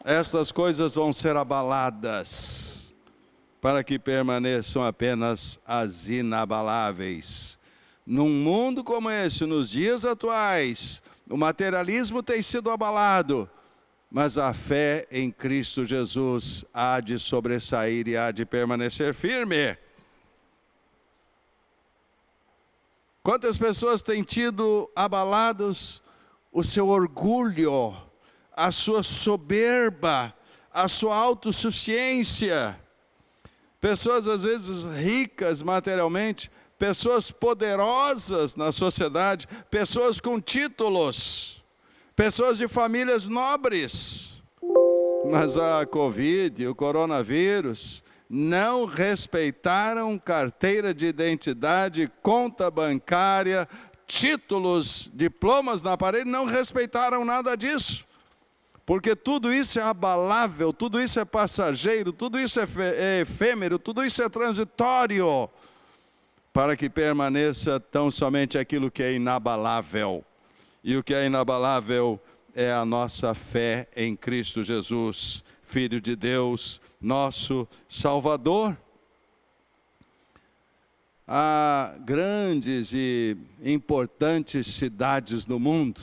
estas coisas vão ser abaladas, para que permaneçam apenas as inabaláveis. Num mundo como esse, nos dias atuais, o materialismo tem sido abalado, mas a fé em Cristo Jesus há de sobressair e há de permanecer firme. Quantas pessoas têm tido abalados o seu orgulho, a sua soberba, a sua autossuficiência? Pessoas às vezes ricas materialmente, pessoas poderosas na sociedade, pessoas com títulos, pessoas de famílias nobres, mas a Covid, o coronavírus, não respeitaram carteira de identidade, conta bancária, títulos, diplomas na parede, não respeitaram nada disso, porque tudo isso é abalável, tudo isso é passageiro, tudo isso é efêmero, tudo isso é transitório, para que permaneça tão somente aquilo que é inabalável. E o que é inabalável é a nossa fé em Cristo Jesus, Filho de Deus, nosso Salvador. Há grandes e importantes cidades no mundo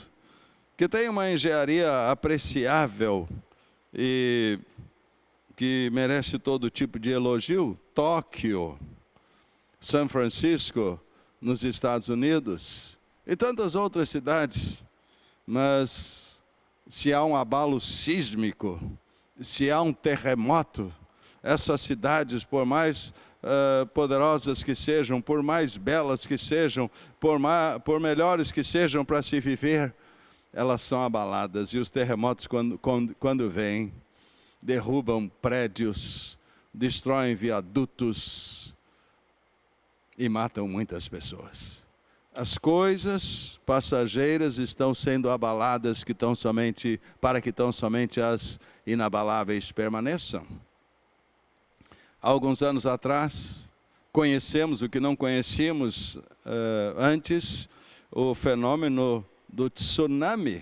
que têm uma engenharia apreciável e que merece todo tipo de elogio. Tóquio, São Francisco, nos Estados Unidos, e tantas outras cidades. Mas se há um abalo sísmico, se há um terremoto, essas cidades, por mais poderosas que sejam, por mais belas que sejam, por melhores que sejam para se viver, elas são abaladas. E os terremotos, quando vêm, derrubam prédios, destroem viadutos e matam muitas pessoas. as coisas passageiras estão sendo abaladas para que tão somente as inabaláveis permaneçam. Há alguns anos atrás, conhecemos o que não conhecíamos antes, o fenômeno do tsunami.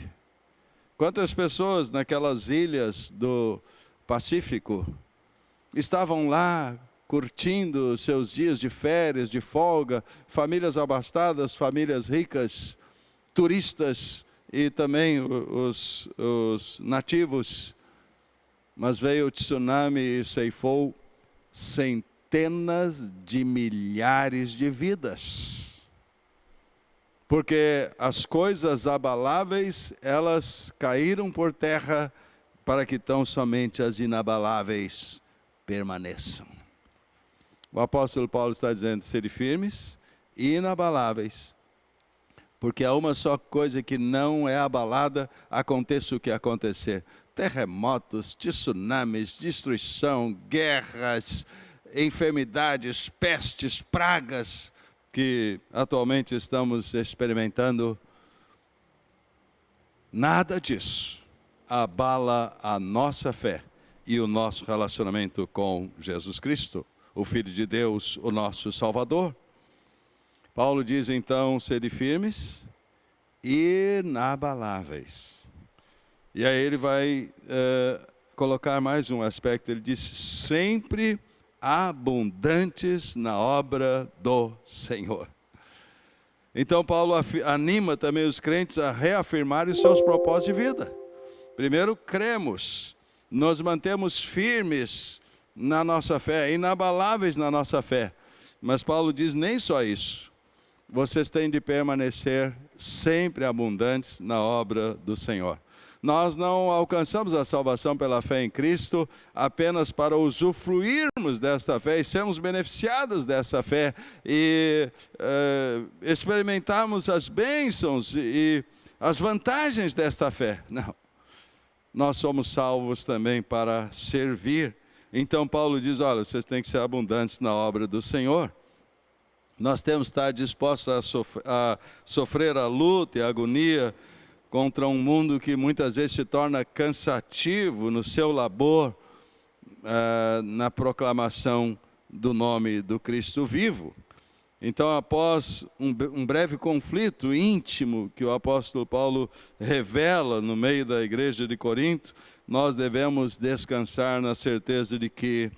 Quantas pessoas naquelas ilhas do Pacífico estavam lá curtindo seus dias de férias, de folga, famílias abastadas, famílias ricas, turistas e também os nativos. Mas veio o tsunami e ceifou centenas de milhares de vidas. Porque as coisas abaláveis, elas caíram por terra para que tão somente as inabaláveis permaneçam. O apóstolo Paulo está dizendo, sede firmes e inabaláveis, porque há uma só coisa que não é abalada, aconteça o que acontecer. Terremotos, tsunamis, destruição, guerras, enfermidades, pestes, pragas, que atualmente estamos experimentando. Nada disso abala a nossa fé e o nosso relacionamento com Jesus Cristo, o Filho de Deus, o nosso Salvador. Paulo diz então, sede firmes, inabaláveis. E aí ele vai colocar mais um aspecto, ele diz, sempre abundantes na obra do Senhor. Então Paulo anima também os crentes a reafirmarem os seus propósitos de vida. Primeiro, cremos, nos mantemos firmes na nossa fé, inabaláveis na nossa fé. Mas Paulo diz, nem só isso. Vocês têm de permanecer sempre abundantes na obra do Senhor. Nós não alcançamos a salvação pela fé em Cristo apenas para usufruirmos desta fé e sermos beneficiados dessa fé e experimentarmos as bênçãos e as vantagens desta fé. Não. Nós somos salvos também para servir. Então Paulo diz, olha, vocês têm que ser abundantes na obra do Senhor. Nós temos que estar dispostos a sofrer a luta e a agonia contra um mundo que muitas vezes se torna cansativo no seu labor, na proclamação do nome do Cristo vivo. Então, após um breve conflito íntimo que o apóstolo Paulo revela no meio da igreja de Corinto, nós devemos descansar na certeza de que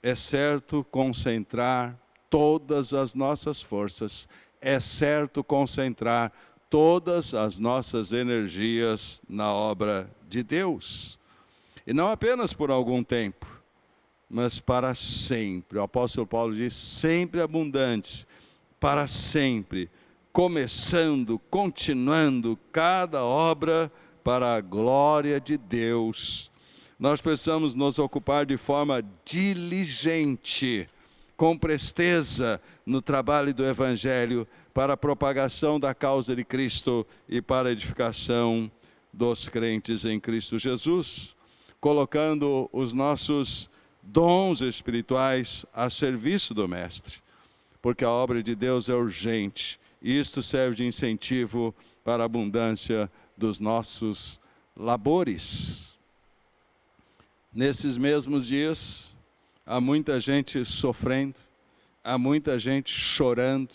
é certo concentrar todas as nossas forças, é certo concentrar todas as nossas energias na obra de Deus. E não apenas por algum tempo, mas para sempre. O apóstolo Paulo diz, sempre abundantes, para sempre, começando, continuando cada obra para a glória de Deus. Nós precisamos nos ocupar de forma diligente, com presteza no trabalho do Evangelho, para a propagação da causa de Cristo e para a edificação dos crentes em Cristo Jesus, colocando os nossos dons espirituais a serviço do Mestre, porque a obra de Deus é urgente, e isto serve de incentivo para a abundância dos nossos labores. Nesses mesmos dias, há muita gente sofrendo, há muita gente chorando,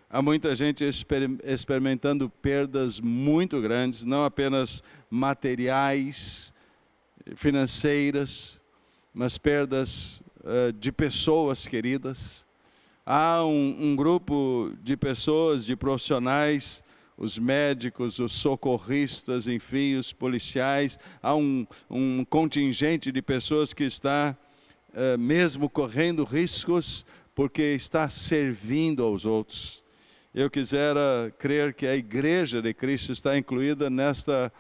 há muita gente experimentando perdas muito grandes, não apenas materiais, financeiras, mas perdas de pessoas queridas. Há um grupo de pessoas, de profissionais, os médicos, os socorristas, enfim, os policiais. Há um contingente de pessoas que está mesmo correndo riscos porque está servindo aos outros. Eu quisera crer que a Igreja de Cristo está incluída nesta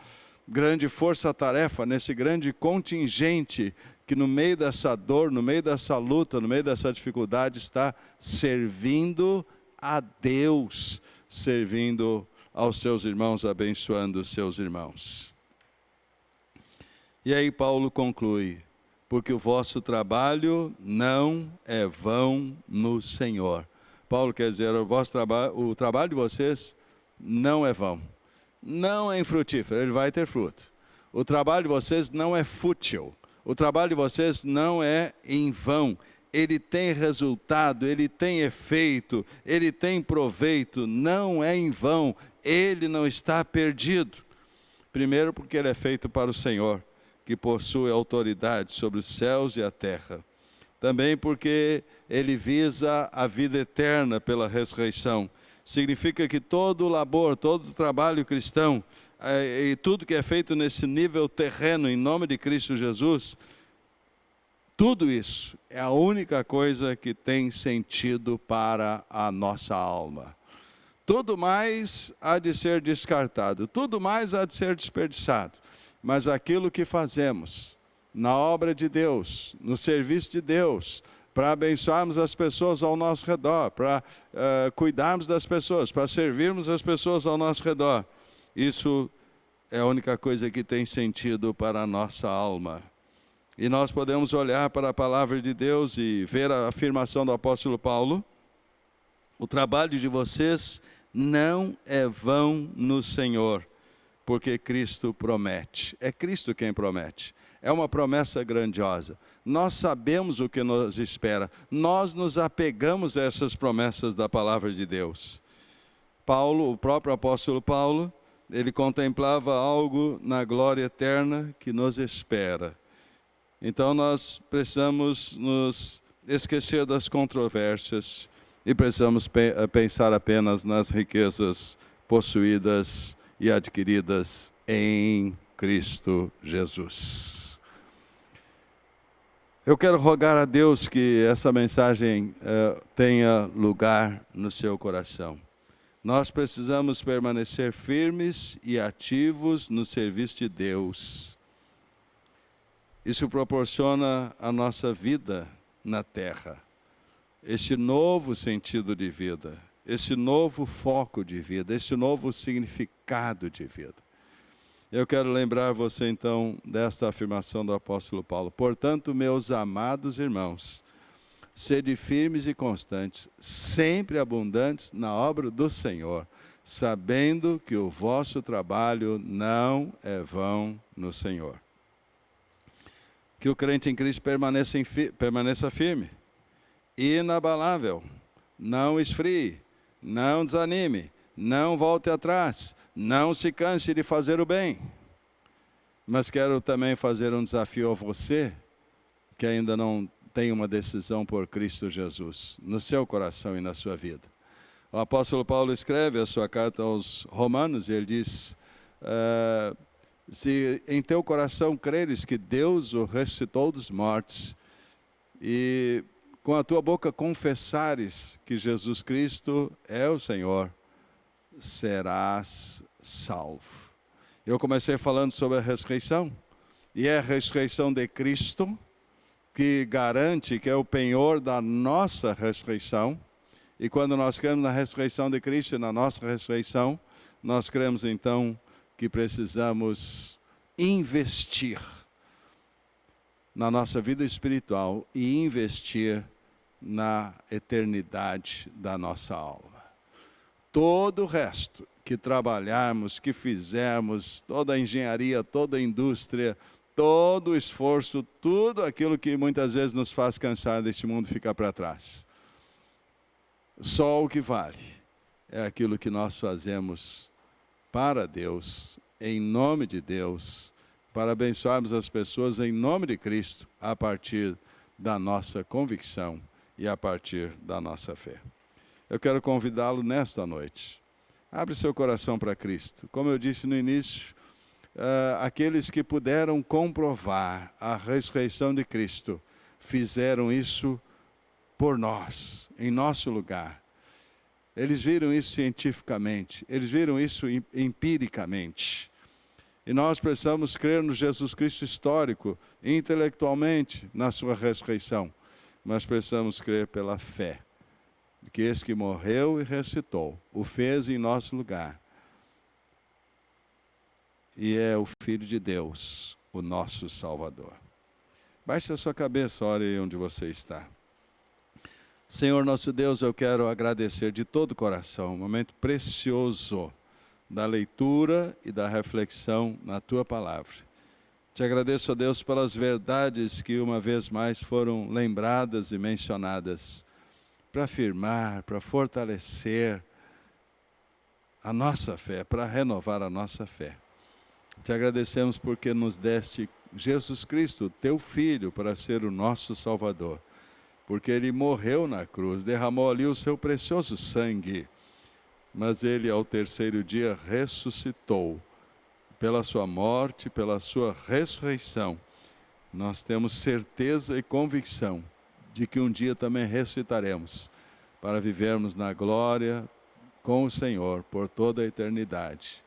grande força-tarefa, nesse grande contingente que no meio dessa dor, no meio dessa luta, no meio dessa dificuldade, está servindo a Deus, servindo aos seus irmãos, abençoando os seus irmãos. E aí Paulo conclui, porque o vosso trabalho não é vão no Senhor. Paulo quer dizer, o trabalho de vocês não é vão. Não é infrutífero, ele vai ter fruto. O trabalho de vocês não é fútil. O trabalho de vocês não é em vão. Ele tem resultado, ele tem efeito, ele tem proveito, não é em vão. Ele não está perdido. Primeiro porque ele é feito para o Senhor, que possui autoridade sobre os céus e a terra. Também porque ele visa a vida eterna pela ressurreição. Significa que todo o labor, todo o trabalho cristão, e tudo que é feito nesse nível terreno, em nome de Cristo Jesus, tudo isso é a única coisa que tem sentido para a nossa alma. Tudo mais há de ser descartado, tudo mais há de ser desperdiçado. Mas aquilo que fazemos na obra de Deus, no serviço de Deus, para abençoarmos as pessoas ao nosso redor, para cuidarmos das pessoas, para servirmos as pessoas ao nosso redor, isso é a única coisa que tem sentido para a nossa alma. E nós podemos olhar para a palavra de Deus e ver a afirmação do apóstolo Paulo: o trabalho de vocês não é vão no Senhor, porque Cristo promete. É Cristo quem promete. É uma promessa grandiosa. Nós sabemos o que nos espera. Nós nos apegamos a essas promessas da palavra de Deus. Paulo, o próprio apóstolo Paulo, ele contemplava algo na glória eterna que nos espera. Então nós precisamos nos esquecer das controvérsias e precisamos pensar apenas nas riquezas possuídas e adquiridas em Cristo Jesus. Eu quero rogar a Deus que essa mensagem tenha lugar no seu coração. Nós precisamos permanecer firmes e ativos no serviço de Deus. Isso proporciona a nossa vida na terra, este novo sentido de vida, esse novo foco de vida, esse novo significado de vida. Eu quero lembrar você então desta afirmação do apóstolo Paulo: portanto, meus amados irmãos, sede firmes e constantes, sempre abundantes na obra do Senhor, sabendo que o vosso trabalho não é vão no Senhor. Que o crente em Cristo permaneça firme, inabalável, não esfrie, não desanime, não volte atrás, não se canse de fazer o bem. Mas quero também fazer um desafio a você, que ainda não tem uma decisão por Cristo Jesus, no seu coração e na sua vida. O apóstolo Paulo escreve a sua carta aos Romanos e ele diz: se em teu coração creres que Deus o ressuscitou dos mortos, e com a tua boca confessares que Jesus Cristo é o Senhor, serás salvo. Eu comecei falando sobre a ressurreição, e é a ressurreição de Cristo que garante, que é o penhor da nossa ressurreição. E quando nós cremos na ressurreição de Cristo e na nossa ressurreição, nós cremos então que precisamos investir na nossa vida espiritual e investir na eternidade da nossa alma. Todo o resto que trabalharmos, que fizermos, toda a engenharia, toda a indústria, todo o esforço, tudo aquilo que muitas vezes nos faz cansar deste mundo fica para trás. Só o que vale é aquilo que nós fazemos para Deus, em nome de Deus, para abençoarmos as pessoas em nome de Cristo, a partir da nossa convicção e a partir da nossa fé. Eu quero convidá-lo nesta noite. Abre seu coração para Cristo. Como eu disse no início, aqueles que puderam comprovar a ressurreição de Cristo, fizeram isso por nós, em nosso lugar. Eles viram isso cientificamente, eles viram isso empiricamente. E nós precisamos crer no Jesus Cristo histórico, intelectualmente, na sua ressurreição. Mas precisamos crer pela fé, que esse que morreu e ressuscitou, o fez em nosso lugar. E é o Filho de Deus, o nosso Salvador. Baixe a sua cabeça, ore aí onde você está. Senhor nosso Deus, eu quero agradecer de todo o coração, um momento precioso da leitura e da reflexão na Tua Palavra. Te agradeço, ó Deus, pelas verdades que uma vez mais foram lembradas e mencionadas, para afirmar, para fortalecer a nossa fé, para renovar a nossa fé. Te agradecemos porque nos deste Jesus Cristo, Teu Filho, para ser o nosso Salvador. Porque Ele morreu na cruz, derramou ali o Seu precioso sangue, mas Ele ao terceiro dia ressuscitou. Pela Sua morte, pela Sua ressurreição, nós temos certeza e convicção de que um dia também ressuscitaremos, para vivermos na glória com o Senhor por toda a eternidade.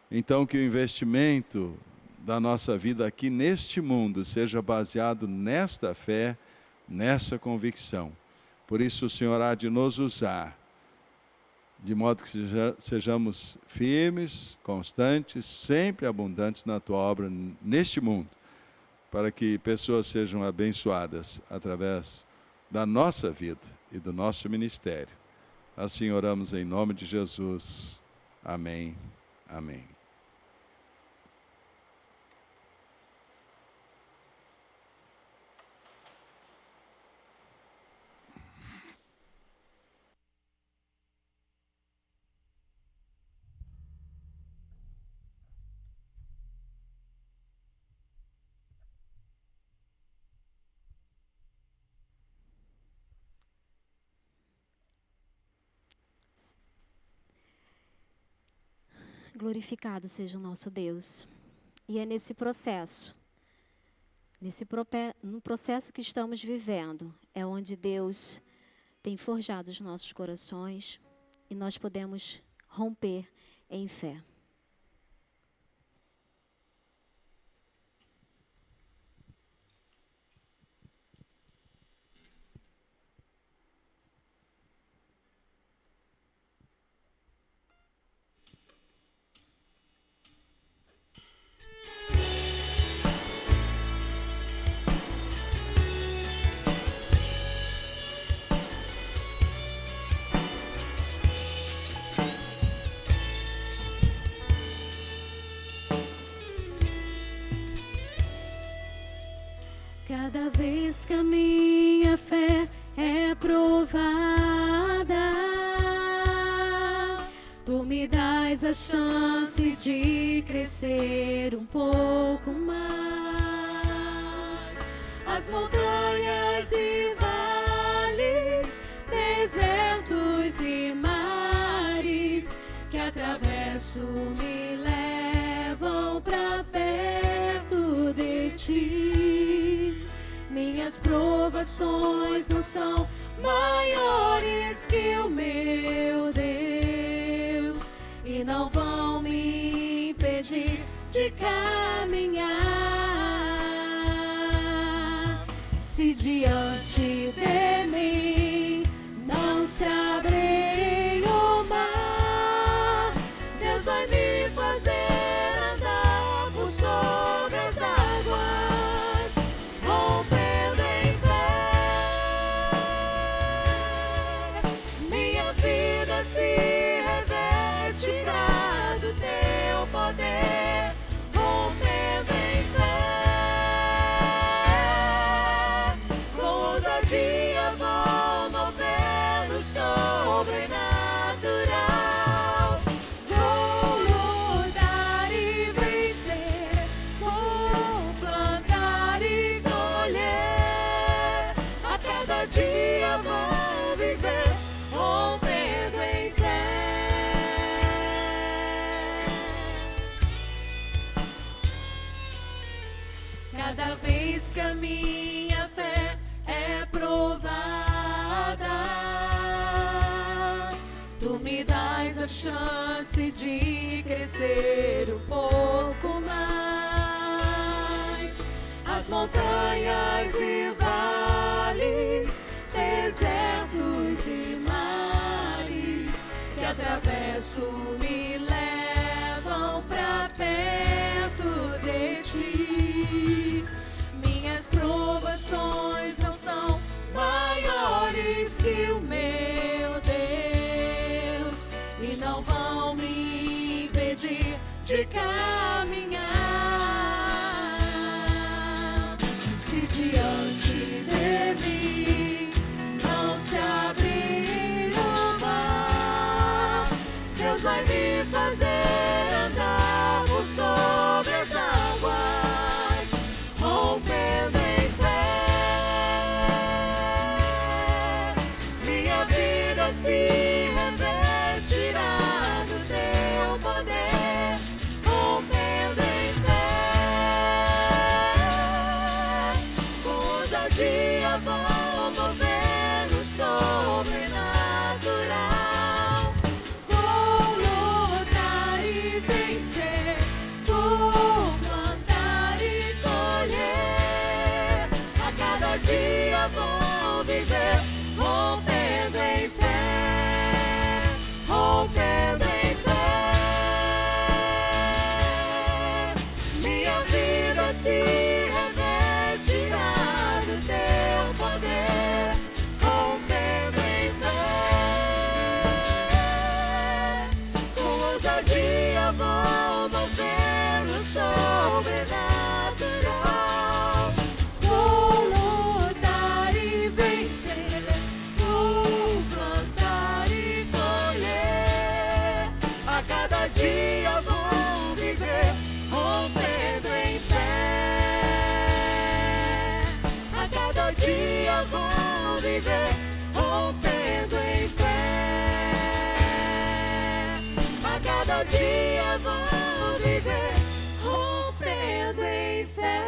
Então que o investimento da nossa vida aqui neste mundo seja baseado nesta fé, nessa convicção. Por isso o Senhor há de nos usar, de modo que sejamos firmes, constantes, sempre abundantes na Tua obra neste mundo, para que pessoas sejam abençoadas através da nossa vida e do nosso ministério. Assim oramos em nome de Jesus. Amém. Amém. Glorificado seja o nosso Deus. E é nesse processo, no processo que estamos vivendo, é onde Deus tem forjado os nossos corações e nós podemos romper em fé. Cada vez que a minha fé é provada, Tu me dás a chance de crescer um pouco mais. As montanhas e vales, desertos e mares que atravesso me levam pra perto de Ti. Minhas provações não são maiores que o meu Deus e não vão me impedir de caminhar. Se diante de mim não se abrir o mar, Deus vai me fazer andar por sobre as águas, rompendo em fé. Minha vida se revestirá do Teu poder, rompendo em fé. Com ousadia vou mover o sobrenatural. Vou lutar e vencer, vou plantar e colher. A cada dia vou viver, rompendo em fé. Cada vez que a minha fé é provada, Tu me dás a chance de crescer um pouco mais. As montanhas e vales, desertos e mares que atravesso me levam pra perto de Ti. Minhas provações não são maiores que o meu Deus e não vão me impedir de caminhar. Se diante de mim não se abrir o mar, Deus vai me fazer andar por sobre as águas, rompendo em fé. Minha vida se revestirá do teu poder, rompendo em fé. Com ousadia vou mover no sobrenatural. Vou lutar e vencer, vou plantar e colher. A cada dia vou viver, rompendo em fé, rompendo em fé. Minha vida se revestirá do teu poder, rompendo em fé. Com ousadia vou mover o sobrenatural. Vou lutar e vencer, vou plantar e colher. A cada dia vou viver, rompendo em fé. A cada dia vou viver, rompendo em fé. A cada dia vou viver, rompendo em fé.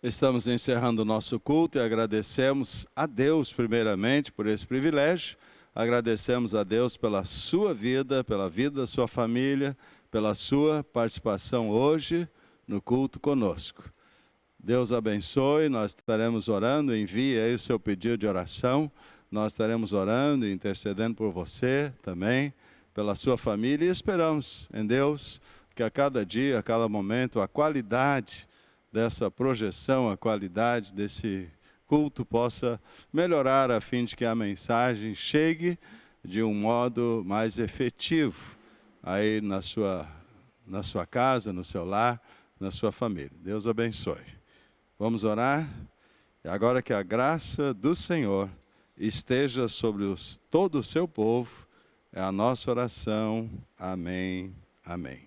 Estamos encerrando o nosso culto e agradecemos a Deus, primeiramente, por esse privilégio. Agradecemos a Deus pela sua vida, pela vida da sua família, pela sua participação hoje no culto conosco. Deus abençoe, nós estaremos orando, envie aí o seu pedido de oração. Nós estaremos orando e intercedendo por você também, pela sua família, e esperamos em Deus que a cada dia, a cada momento, a qualidade dessa projeção, a qualidade desse culto possa melhorar, a fim de que a mensagem chegue de um modo mais efetivo aí na sua casa, no seu lar, na sua família. Deus abençoe. Vamos orar? E agora que a graça do Senhor esteja sobre todo o seu povo, é a nossa oração. Amém. Amém.